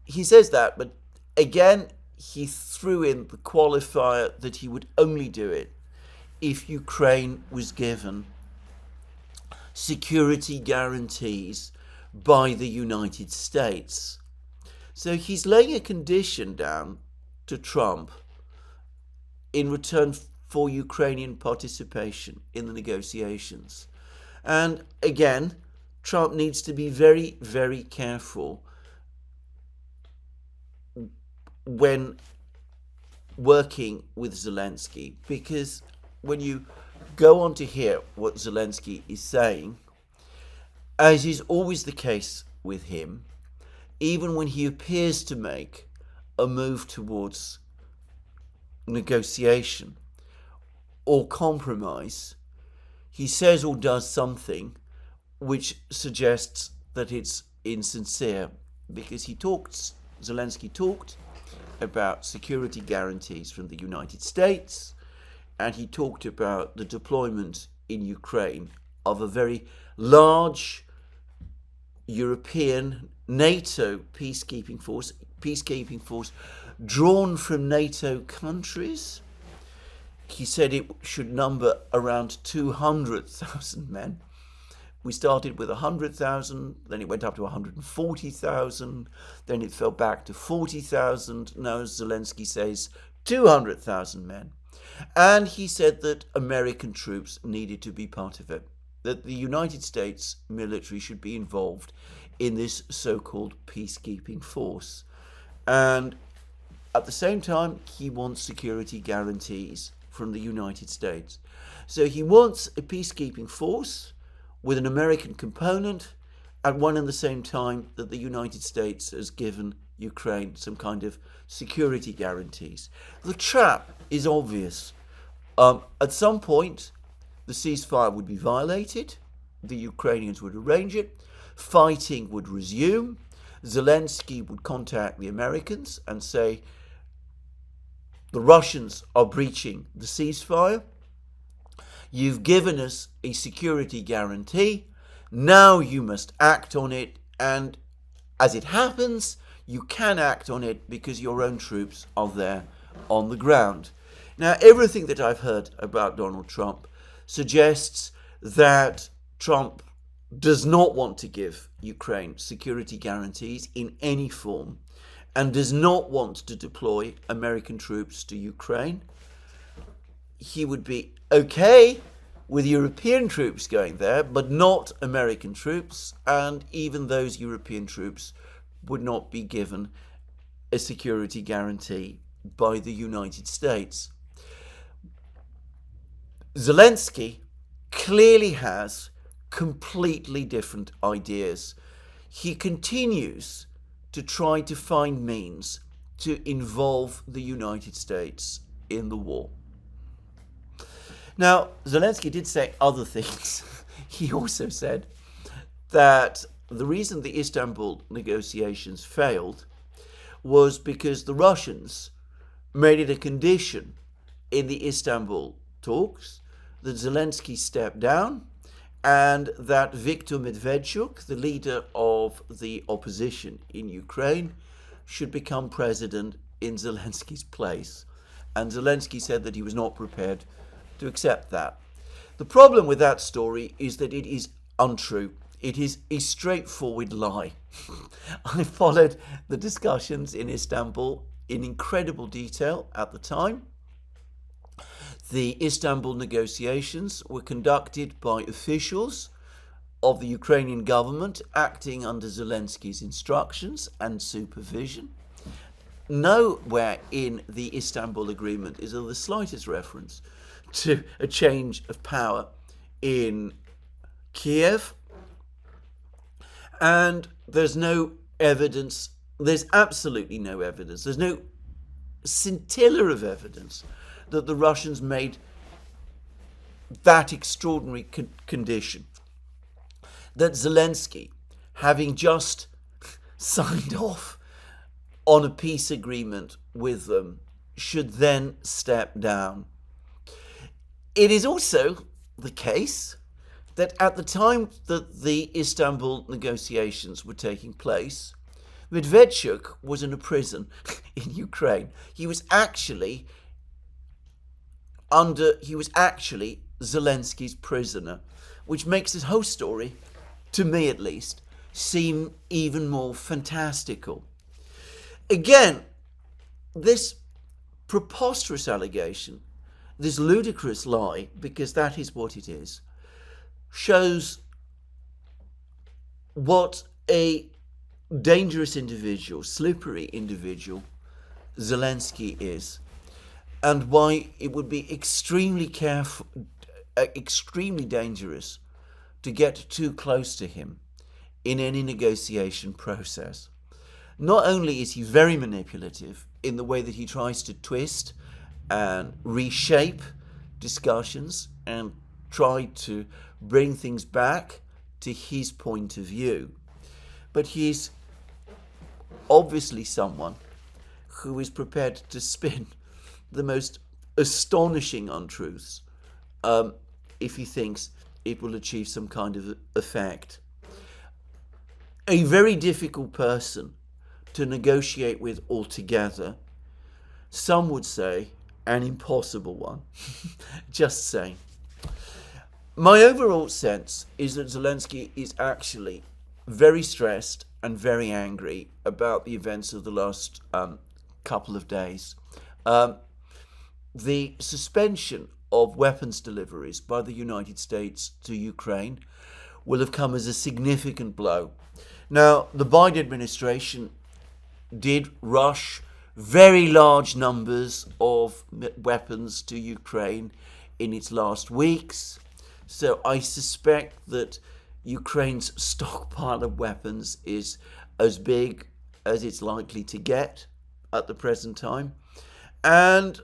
he says that, but again, he threw in the qualifier that he would only do it if Ukraine was given security guarantees by the United States. So he's laying a condition down to Trump in return for Ukrainian participation in the negotiations. And again, Trump needs to be very, very careful when working with Zelensky, because when you go on to hear what Zelensky is saying, as is always the case with him, even when he appears to make a move towards negotiation or compromise, he says or does something which suggests that it's insincere, because Zelensky talked about security guarantees from the United States, and he talked about the deployment in Ukraine of a very large European NATO peacekeeping force drawn from NATO countries. He said it should number around 200,000 men. We started with 100,000, then it went up to 140,000, then it fell back to 40,000. Now Zelensky says 200,000 men. And he said that American troops needed to be part of it, that the United States military should be involved in this so-called peacekeeping force. And at the same time, he wants security guarantees from the United States. So he wants a peacekeeping force with an American component at one and the same time that the United States has given Ukraine some kind of security guarantees. The trap is obvious. At some point, the ceasefire would be violated. The Ukrainians would arrange it. Fighting would resume. Zelensky would contact the Americans and say, the Russians are breaching the ceasefire. You've given us a security guarantee. Now you must act on it. And as it happens, you can act on it because your own troops are there on the ground. Now, everything that I've heard about Donald Trump suggests that Trump does not want to give Ukraine security guarantees in any form and does not want to deploy American troops to Ukraine. He would be okay with European troops going there, but not American troops, and even those European troops would not be given a security guarantee by the United States. Zelensky clearly has completely different ideas. He continues to try to find means to involve the United States in the war. Now, Zelensky did say other things. He also said that the reason the Istanbul negotiations failed was because the Russians made it a condition in the Istanbul talks that Zelensky step down and that Viktor Medvedchuk, the leader of the opposition in Ukraine, should become president in Zelensky's place. And Zelensky said that he was not prepared to accept that. The problem with that story is that it is untrue. It is a straightforward lie. I followed the discussions in Istanbul in incredible detail at the time. The Istanbul negotiations were conducted by officials of the Ukrainian government acting under Zelensky's instructions and supervision. Nowhere in the Istanbul agreement is there the slightest reference to a change of power in Kiev. And there's no evidence, there's absolutely no evidence, there's no scintilla of evidence that the Russians made that extraordinary condition. That Zelensky, having just signed off on a peace agreement with them, should then step down. It is also the case that at the time that the Istanbul negotiations were taking place, Medvedchuk was in a prison in Ukraine. He was actually Zelensky's prisoner, which makes this whole story, to me at least, seem even more fantastical. Again, this preposterous allegation, this ludicrous lie, because that is what it is, shows what a dangerous individual, slippery individual Zelensky is, and why it would be extremely dangerous to get too close to him in any negotiation process. Not only is he very manipulative in the way that he tries to twist and reshape discussions and try to bring things back to his point of view, but he's obviously someone who is prepared to spin the most astonishing untruths if he thinks it will achieve some kind of effect. A very difficult person to negotiate with altogether. Some would say an impossible one. Just saying. My overall sense is that Zelensky is actually very stressed and very angry about the events of the last couple of days. The suspension of weapons deliveries by the United States to Ukraine will have come as a significant blow. Now, the Biden administration did rush very large numbers of weapons to Ukraine in its last weeks. So I suspect that Ukraine's stockpile of weapons is as big as it's likely to get at the present time. And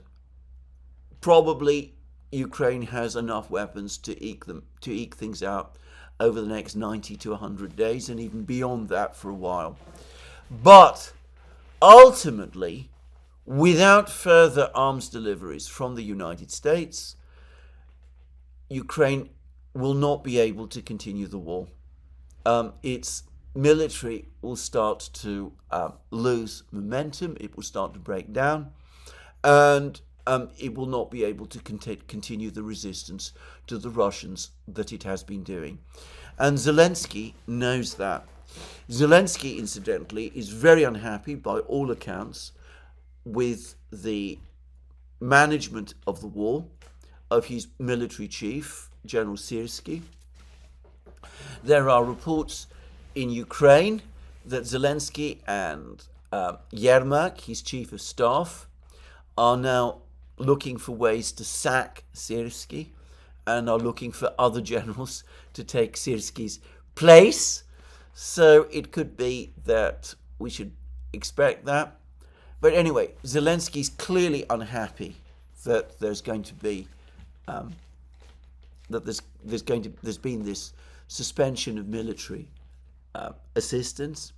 probably Ukraine has enough weapons to eke things out over the next 90 to 100 days and even beyond that for a while. But ultimately, without further arms deliveries from the United States, Ukraine will not be able to continue the war. Its military will start to lose momentum, it will start to break down, and it will not be able to continue the resistance to the Russians that it has been doing. And Zelensky knows that. Zelensky, incidentally, is very unhappy, by all accounts, with the management of the war of his military chief, General Syrskyi. There are reports in Ukraine that Zelensky and Yermak, his chief of staff, are now looking for ways to sack Syrskyi and are looking for other generals to take Syrskyi's place. So it could be that we should expect that. But anyway, Zelensky's clearly unhappy that there's going to be there's been this suspension of military assistance.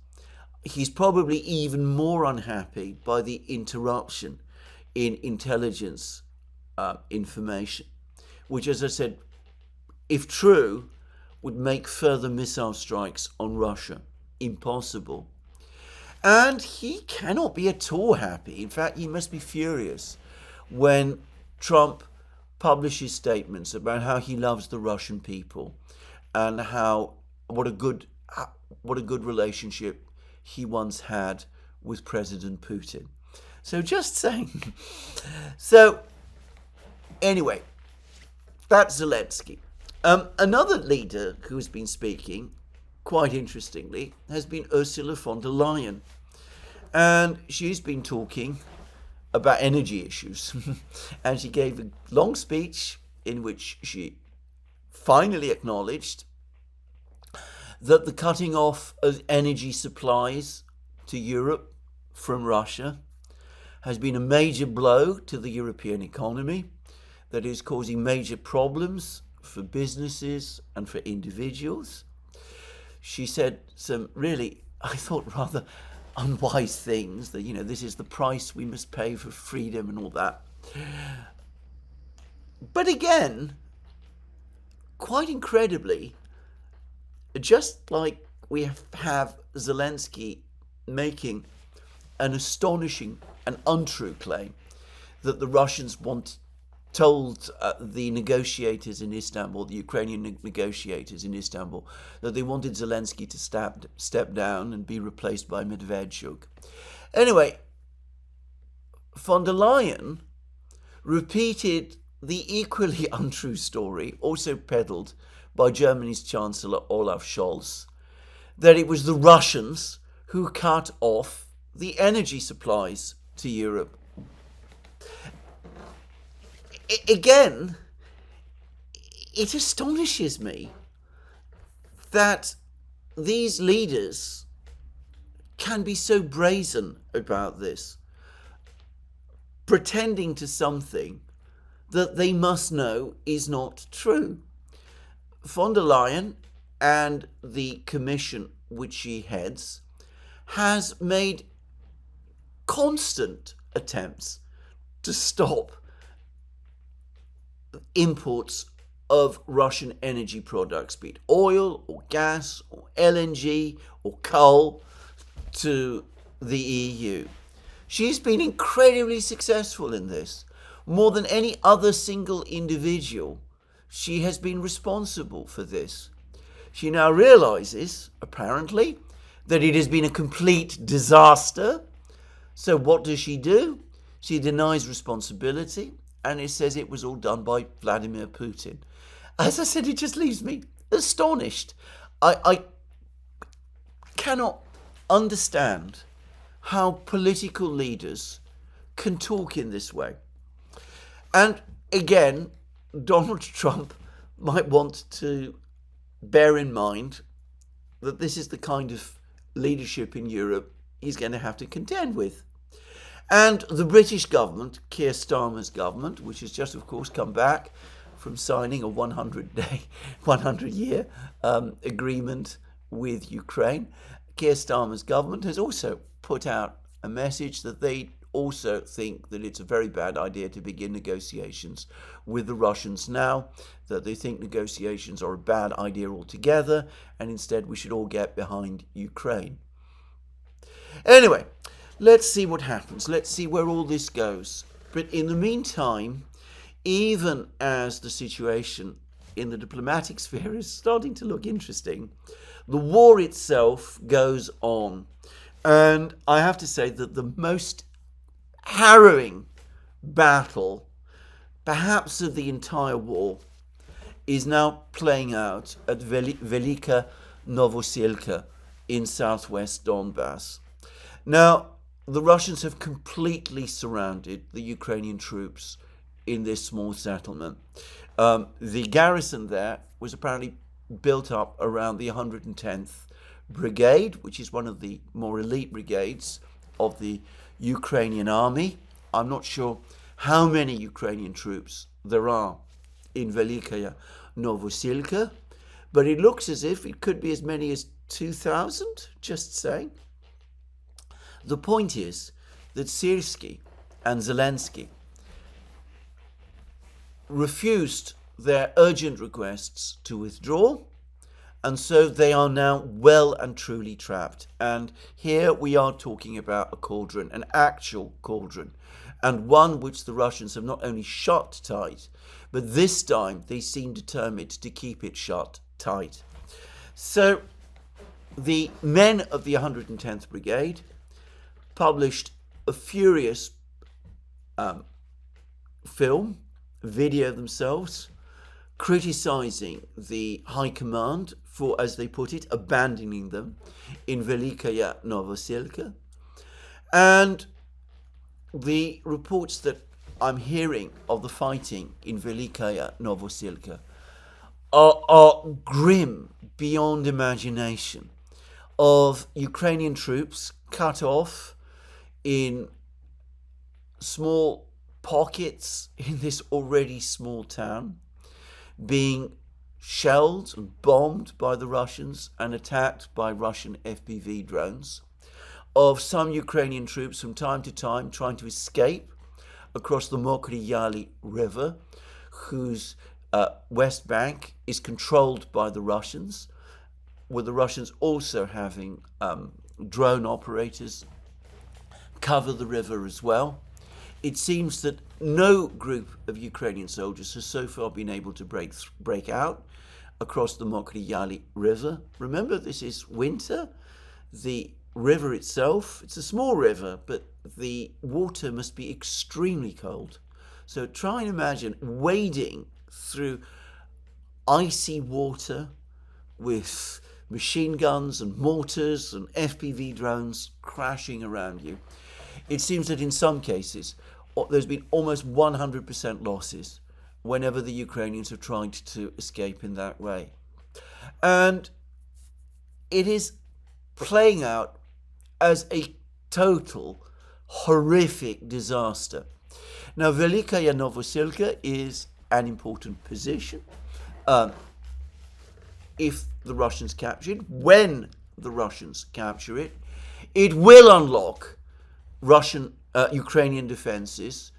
He's probably even more unhappy by the interruption in intelligence information, which, as I said, if true, would make further missile strikes on Russia impossible. And he cannot be at all happy. In fact, he must be furious when Trump publishes statements about how he loves the Russian people and what a good relationship he once had with President Putin. So just saying. So anyway, that's Zelensky. Another leader who has been speaking, quite interestingly, has been Ursula von der Leyen. And she's been talking about energy issues. And she gave a long speech in which she finally acknowledged that the cutting off of energy supplies to Europe from Russia has been a major blow to the European economy that is causing major problems for businesses and for individuals. She said some really, I thought, rather unwise things, that, this is the price we must pay for freedom and all that. But again, quite incredibly, just like we have Zelensky making an astonishing and untrue claim that the Russians told the negotiators in Istanbul, the Ukrainian negotiators in Istanbul, that they wanted Zelensky to step down and be replaced by Medvedchuk. Anyway, von der Leyen repeated the equally untrue story, also peddled by Germany's Chancellor Olaf Scholz, that it was the Russians who cut off the energy supplies to Europe. Again, it astonishes me that these leaders can be so brazen about this, pretending to something that they must know is not true. Von der Leyen and the commission which she heads has made constant attempts to stop imports of Russian energy products, be it oil or gas or LNG or coal, to the EU. She's been incredibly successful in this. More than any other single individual, she has been responsible for this. She now realizes, apparently, that it has been a complete disaster. So what does she do? She denies responsibility, and it says it was all done by Vladimir Putin. As I said, it just leaves me astonished. I cannot understand how political leaders can talk in this way. And again, Donald Trump might want to bear in mind that this is the kind of leadership in Europe he's going to have to contend with. And the British government, Keir Starmer's government, which has just, of course, come back from signing a 100-year agreement with Ukraine, Keir Starmer's government has also put out a message that they also think that it's a very bad idea to begin negotiations with the Russians now, that they think negotiations are a bad idea altogether, and instead we should all get behind Ukraine. Anyway, let's see what happens. Let's see where all this goes. But in the meantime, even as the situation in the diplomatic sphere is starting to look interesting, the war itself goes on. And I have to say that the most harrowing battle, perhaps of the entire war, is now playing out at Velika Novoselka in southwest Donbass. Now, the Russians have completely surrounded the Ukrainian troops in this small settlement. The garrison there was apparently built up around the 110th Brigade, which is one of the more elite brigades of the Ukrainian army. I'm not sure how many Ukrainian troops there are in Velikaya Novosilka, but it looks as if it could be as many as 2,000, just saying. The point is that Syrskyi and Zelensky refused their urgent requests to withdraw, and so they are now well and truly trapped. And here we are talking about a cauldron, an actual cauldron, and one which the Russians have not only shut tight, but this time they seem determined to keep it shut tight. So the men of the 110th Brigade published a furious video themselves, criticizing the high command for, as they put it, abandoning them in Velikaya Novosilka. And the reports that I'm hearing of the fighting in Velikaya Novosilka are grim beyond imagination, of Ukrainian troops cut off in small pockets in this already small town, being shelled and bombed by the Russians and attacked by Russian FPV drones, of some Ukrainian troops from time to time trying to escape across the Mercouris River, whose west bank is controlled by the Russians, with the Russians also having drone operators cover the river as well. It seems that no group of Ukrainian soldiers has so far been able to break out across the Mercouris River. Remember, this is winter. The river itself, it's a small river, but the water must be extremely cold. So try and imagine wading through icy water with machine guns and mortars and FPV drones crashing around you. It seems that in some cases there's been almost 100% losses whenever the Ukrainians have tried to escape in that way. And it is playing out as a total horrific disaster. Now, Velikaya Novosilka is an important position. If the Russians capture it, when the Russians capture it, it will unlock Ukrainian defenses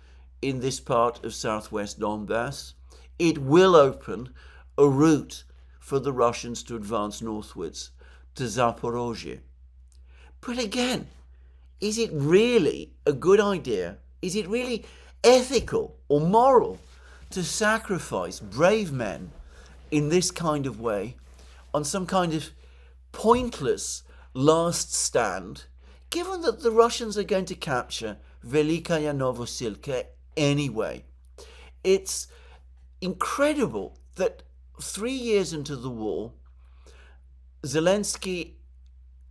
in this part of southwest Donbass. It will open a route for the Russians to advance northwards to Zaporozhye. But again, is it really a good idea? Is it really ethical or moral to sacrifice brave men in this kind of way on some kind of pointless last stand, given that the Russians are going to capture Velikaya Novosilka anyway? It's incredible that 3 years into the war, Zelensky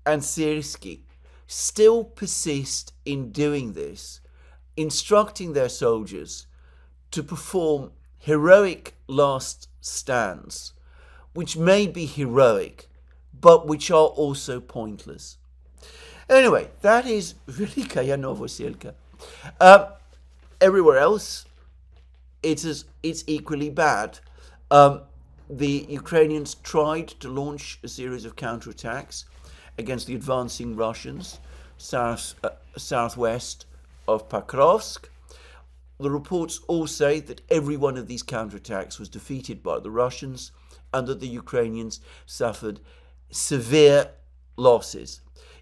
and Syrskyi still persist in doing this, instructing their soldiers to perform heroic last stands, which may be heroic, but which are also pointless. Anyway, that is Velikaya Novosilka. Everywhere else, it's equally bad. The Ukrainians tried to launch a series of counterattacks against the advancing Russians southwest of Pokrovsk. The reports all say that every one of these counterattacks was defeated by the Russians and that the Ukrainians suffered severe losses.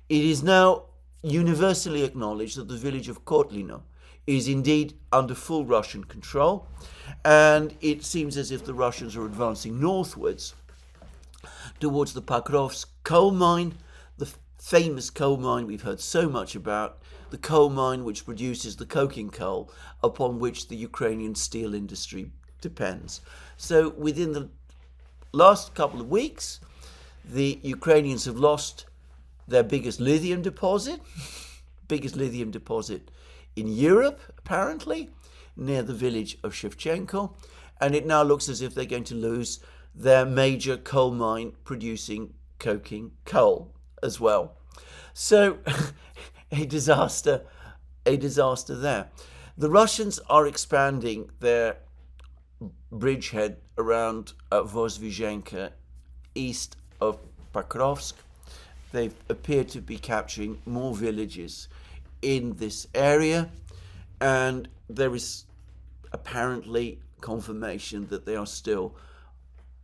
It is now universally acknowledged that the village of Kotlino is indeed under full Russian control, and it seems as if the Russians are advancing northwards towards the Pokrovsk coal mine, the famous coal mine we've heard so much about, the coal mine which produces the coking coal upon which the Ukrainian steel industry depends. So within the last couple of weeks, the Ukrainians have lost their biggest lithium deposit in Europe, apparently, near the village of Shevchenko. And it now looks as if they're going to lose their major coal mine producing coking coal as well. So a disaster there. The Russians are expanding their bridgehead around Vozvyzhenka, east of Pokrovsk. They appear to be capturing more villages in this area, and there is apparently confirmation that they are still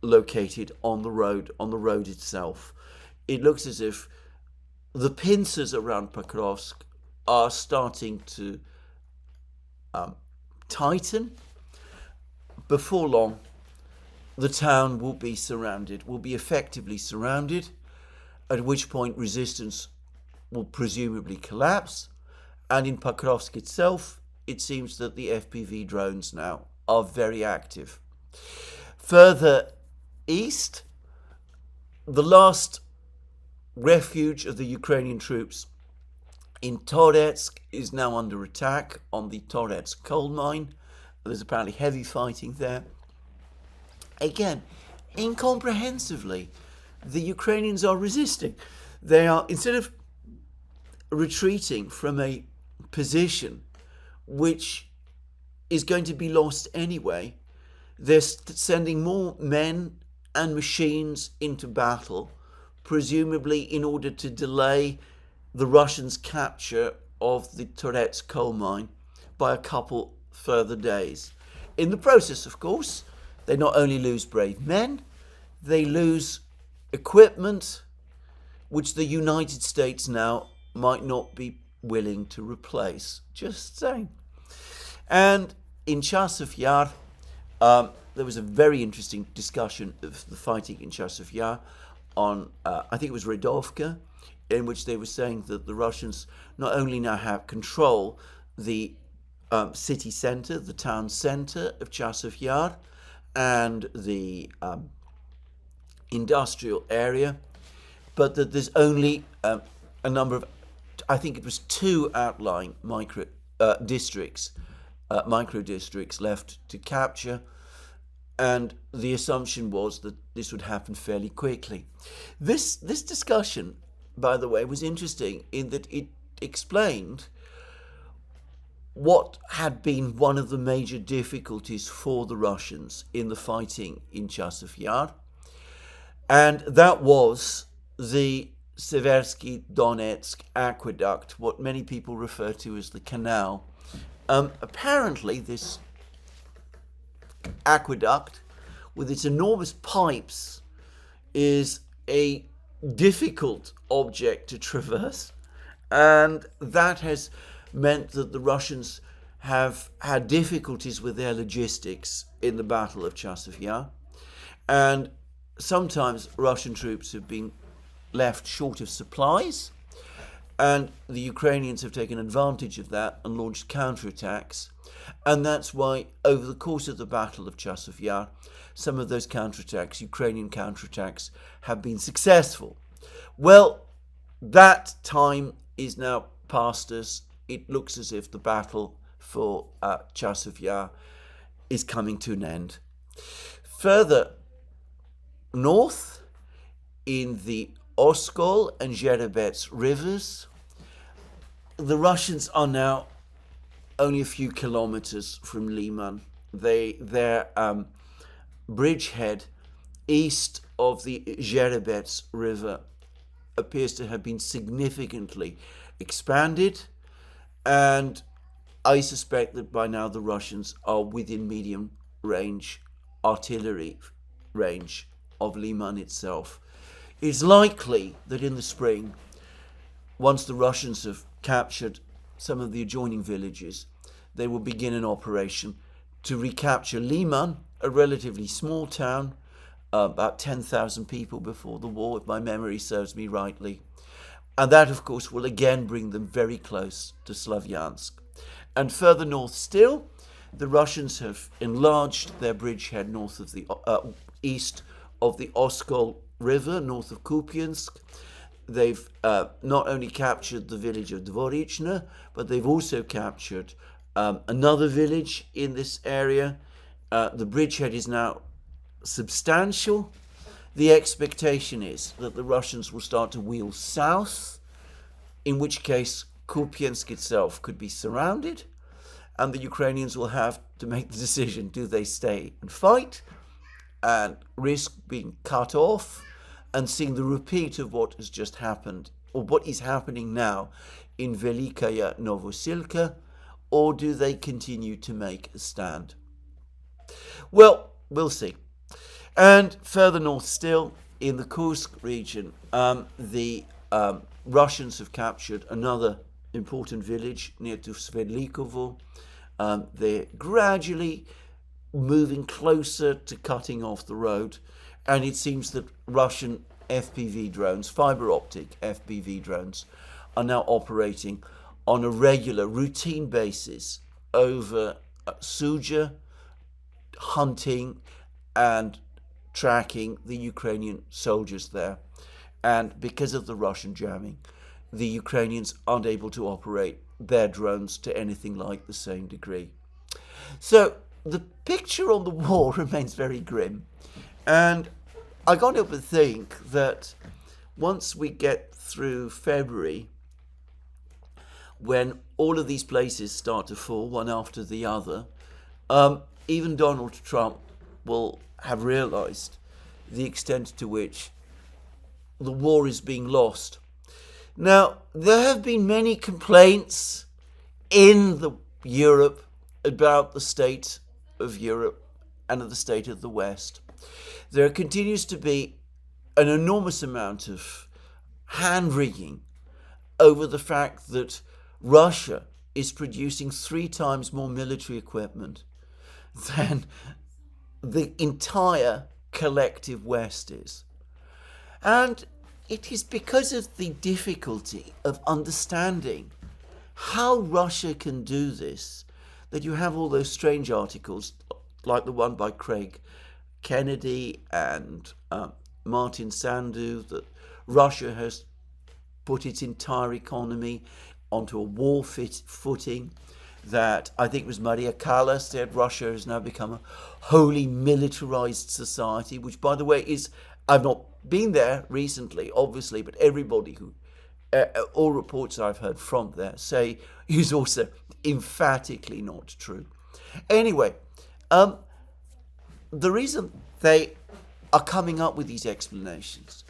located on the road itself. It looks as if the pincers around Pokrovsk are starting to tighten. Before long, the town will be effectively surrounded, at which point resistance will presumably collapse. And in Pokrovsk itself, it seems that the FPV drones now are very active. Further east, the last refuge of the Ukrainian troops in Toretsk is now under attack on the Toretsk coal mine. There's apparently heavy fighting there. Again, incomprehensibly, the Ukrainians are resisting. They are, instead of retreating from a position which is going to be lost anyway, they're sending more men and machines into battle, presumably in order to delay the Russians' capture of the Toretsk coal mine by a couple further days. In the process, of course, they not only lose brave men, they lose equipment which the United States now might not be willing to replace. Just saying. And in Chasiv Yar, there was a very interesting discussion of the fighting in Chasiv Yar on, I think it was Redovka, in which they were saying that the Russians not only now have control the city centre, the town centre of Chasiv Yar, and the industrial area, but that there's only a number of, I think it was 2 outlying micro districts left to capture, and the assumption was that this would happen fairly quickly. This discussion, by the way, was interesting in that it explained what had been one of the major difficulties for the Russians in the fighting in Chasiv Yar, and that was the Seversky Donetsk aqueduct, what many people refer to as the canal. Apparently, this aqueduct, with its enormous pipes, is a difficult object to traverse, and that has meant that the Russians have had difficulties with their logistics in the Battle of Chasiv Yar, and sometimes Russian troops have been left short of supplies, and the Ukrainians have taken advantage of that and launched counterattacks, and that's why over the course of the Battle of Chasiv Yar, some of those counterattacks, Ukrainian counterattacks, have been successful. Well, that time is now past us. It looks as if the battle for Chasiv Yar is coming to an end. Further north, in the Oskol and Zherebets rivers, the Russians are now only a few kilometers from Liman. Their bridgehead east of the Zherebets river appears to have been significantly expanded, and I suspect that by now the Russians are within medium range artillery range of Liman itself. It's likely that in the spring, once the Russians have captured some of the adjoining villages, they will begin an operation to recapture Liman, a relatively small town, about 10,000 people before the war, if my memory serves me rightly. And that, of course, will again bring them very close to Slavyansk. And further north still, the Russians have enlarged their bridgehead north of the east of the Oskol River, north of Kupiansk. they've not only captured the village of Dvorichna, but they've also captured another village in this area. The bridgehead is now substantial. The expectation is that the Russians will start to wheel south, in which case Kupiansk itself could be surrounded, and the Ukrainians will have to make the decision: do they stay and fight and risk being cut off and seeing the repeat of what has just happened, or what is happening now in Velikaya Novosilka, or do they continue to make a stand? Well, we'll see. And further north still, in the Kursk region, the Russians have captured another important village near to Svedlikovo. They're gradually moving closer to cutting off the road, and it seems that Russian FPV drones, fiber optic FPV drones, are now operating on a regular, routine basis over Suja, hunting and tracking the Ukrainian soldiers there. And because of the Russian jamming, the Ukrainians aren't able to operate their drones to anything like the same degree. So the picture on the wall remains very grim. And I can't help but think that once we get through February, when all of these places start to fall one after the other, even Donald Trump will have realized the extent to which the war is being lost. Now, there have been many complaints in Europe about the state of Europe and of the state of the West. There continues to be an enormous amount of hand-wringing over the fact that Russia is producing 3 times more military equipment than the entire collective West is. And it is because of the difficulty of understanding how Russia can do this that you have all those strange articles, like the one by Craig Kennedy and Martin Sandu, that Russia has put its entire economy onto a war footing, that I think it was Maria Callas said Russia has now become a wholly militarized society, which, by the way, is, I've not been there recently, obviously, but everybody who, all reports I've heard from there say is also emphatically not true. Anyway, the reason they are coming up with these explanations,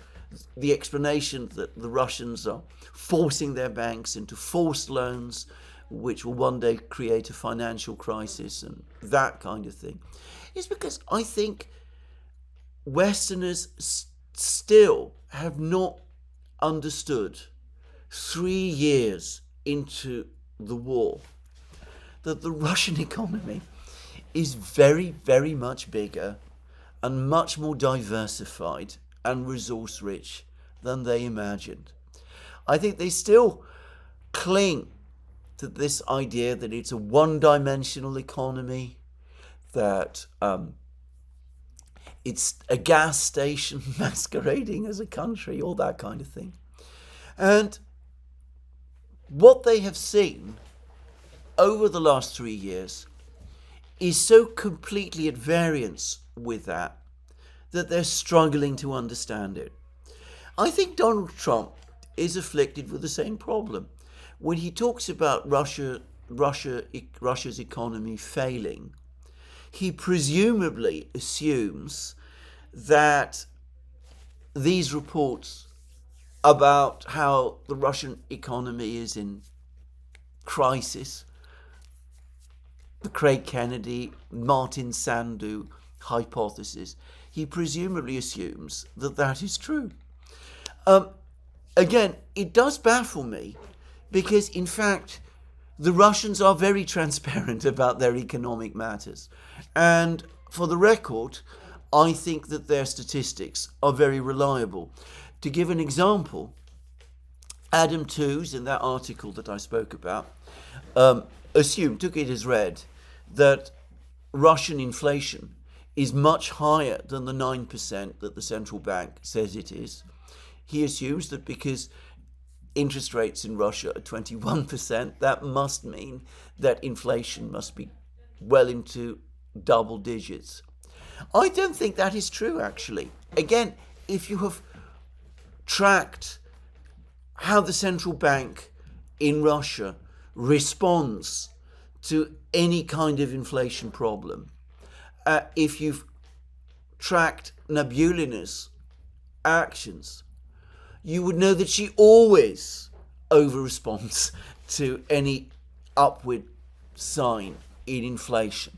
the explanation that the Russians are forcing their banks into forced loans, which will one day create a financial crisis and that kind of thing, is because I think Westerners still have not understood 3 years into the war that the Russian economy is very, very much bigger and much more diversified and resource rich than they imagined. I think they still cling to this idea that it's a one-dimensional economy, that it's a gas station masquerading as a country, all that kind of thing. And what they have seen over the last 3 years is so completely at variance with that they're struggling to understand it. I think Donald Trump is afflicted with the same problem. When he talks about Russia's economy failing, he presumably assumes that these reports about how the Russian economy is in crisis, the Craig Kennedy, Martin Sandu hypothesis, he presumably assumes that that is true. Again, it does baffle me because, in fact, the Russians are very transparent about their economic matters. And for the record, I think that their statistics are very reliable. To give an example, Adam Tooze, in that article that I spoke about, took it as read, that Russian inflation is much higher than the 9% that the central bank says it is. he assumes that because interest rates in Russia are 21%, that must mean that inflation must be well into double digits. I don't think that is true, actually. Again, if you have tracked how the central bank in Russia responds to any kind of inflation problem, if you've tracked Nabulina's actions, you would know that she always over-responds to any upward sign in inflation.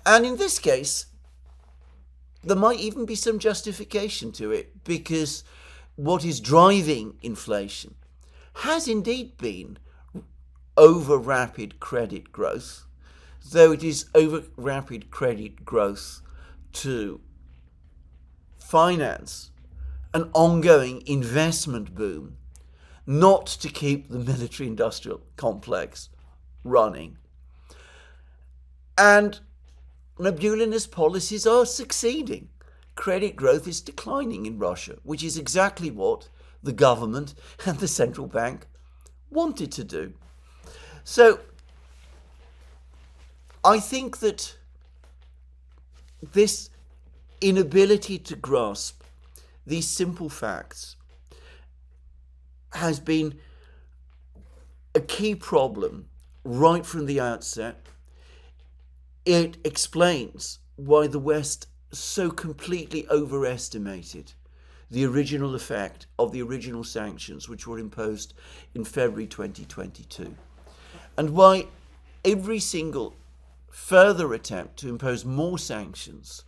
And in this case, there might even be some justification to it, because what is driving inflation has indeed been over rapid credit growth, though it is over rapid credit growth to finance an ongoing investment boom, not to keep the military-industrial complex running. And Nabulina's policies are succeeding. Credit growth is declining in Russia, which is exactly what the government and the central bank wanted to do. So I think that this inability to grasp these simple facts has been a key problem right from the outset. It explains why the West so completely overestimated the original effect of the original sanctions which were imposed in February 2022, and why every single further attempt to impose more sanctions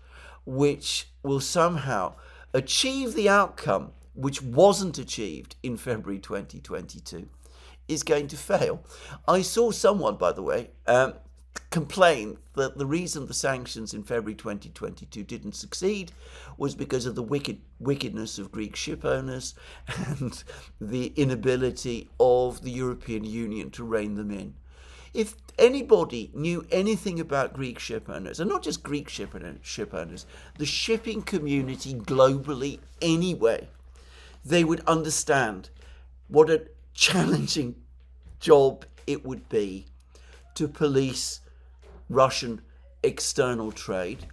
which will somehow achieve the outcome which wasn't achieved in February 2022 is going to fail. I saw someone, by the way, complain that the reason the sanctions in February 2022 didn't succeed was because of the wickedness of Greek ship owners and the inability of the European Union to rein them in. If anybody knew anything about Greek ship owners, and not just Greek ship owners, the shipping community globally anyway, they would understand what a challenging job it would be to police Russian external trade.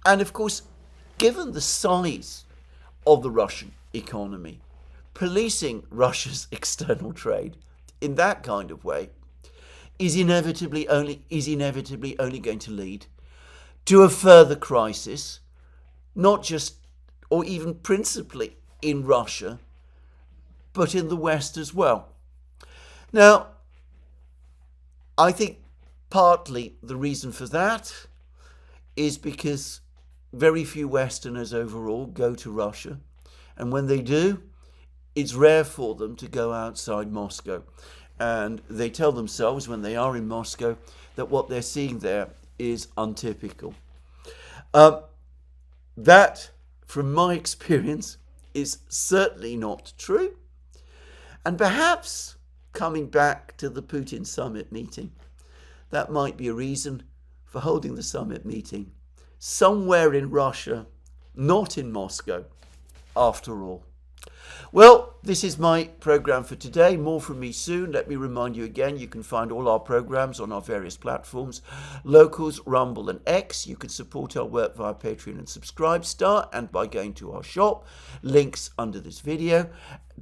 And of course, given the size of the Russian economy, policing Russia's external trade in that kind of way is inevitably only going to lead to a further crisis, not just or even principally in Russia, but in the West as well. Now, I think partly the reason for that is because very few Westerners overall go to Russia, and when they do, it's rare for them to go outside Moscow. And they tell themselves when they are in Moscow that what they're seeing there is untypical. That, from my experience, is certainly not true. And perhaps, coming back to the Putin summit meeting, that might be a reason for holding the summit meeting somewhere in Russia, not in Moscow, after all. Well, this is my program for today. More from me soon. Let me remind you again, you can find all our programs on our various platforms, Locals, Rumble and X. You can support our work via Patreon and Subscribestar and by going to our shop. Links under this video.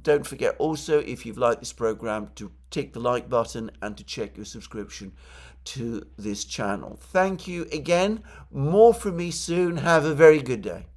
Don't forget also, if you've liked this program, to tick the like button and to check your subscription to this channel. Thank you again. More from me soon. Have a very good day.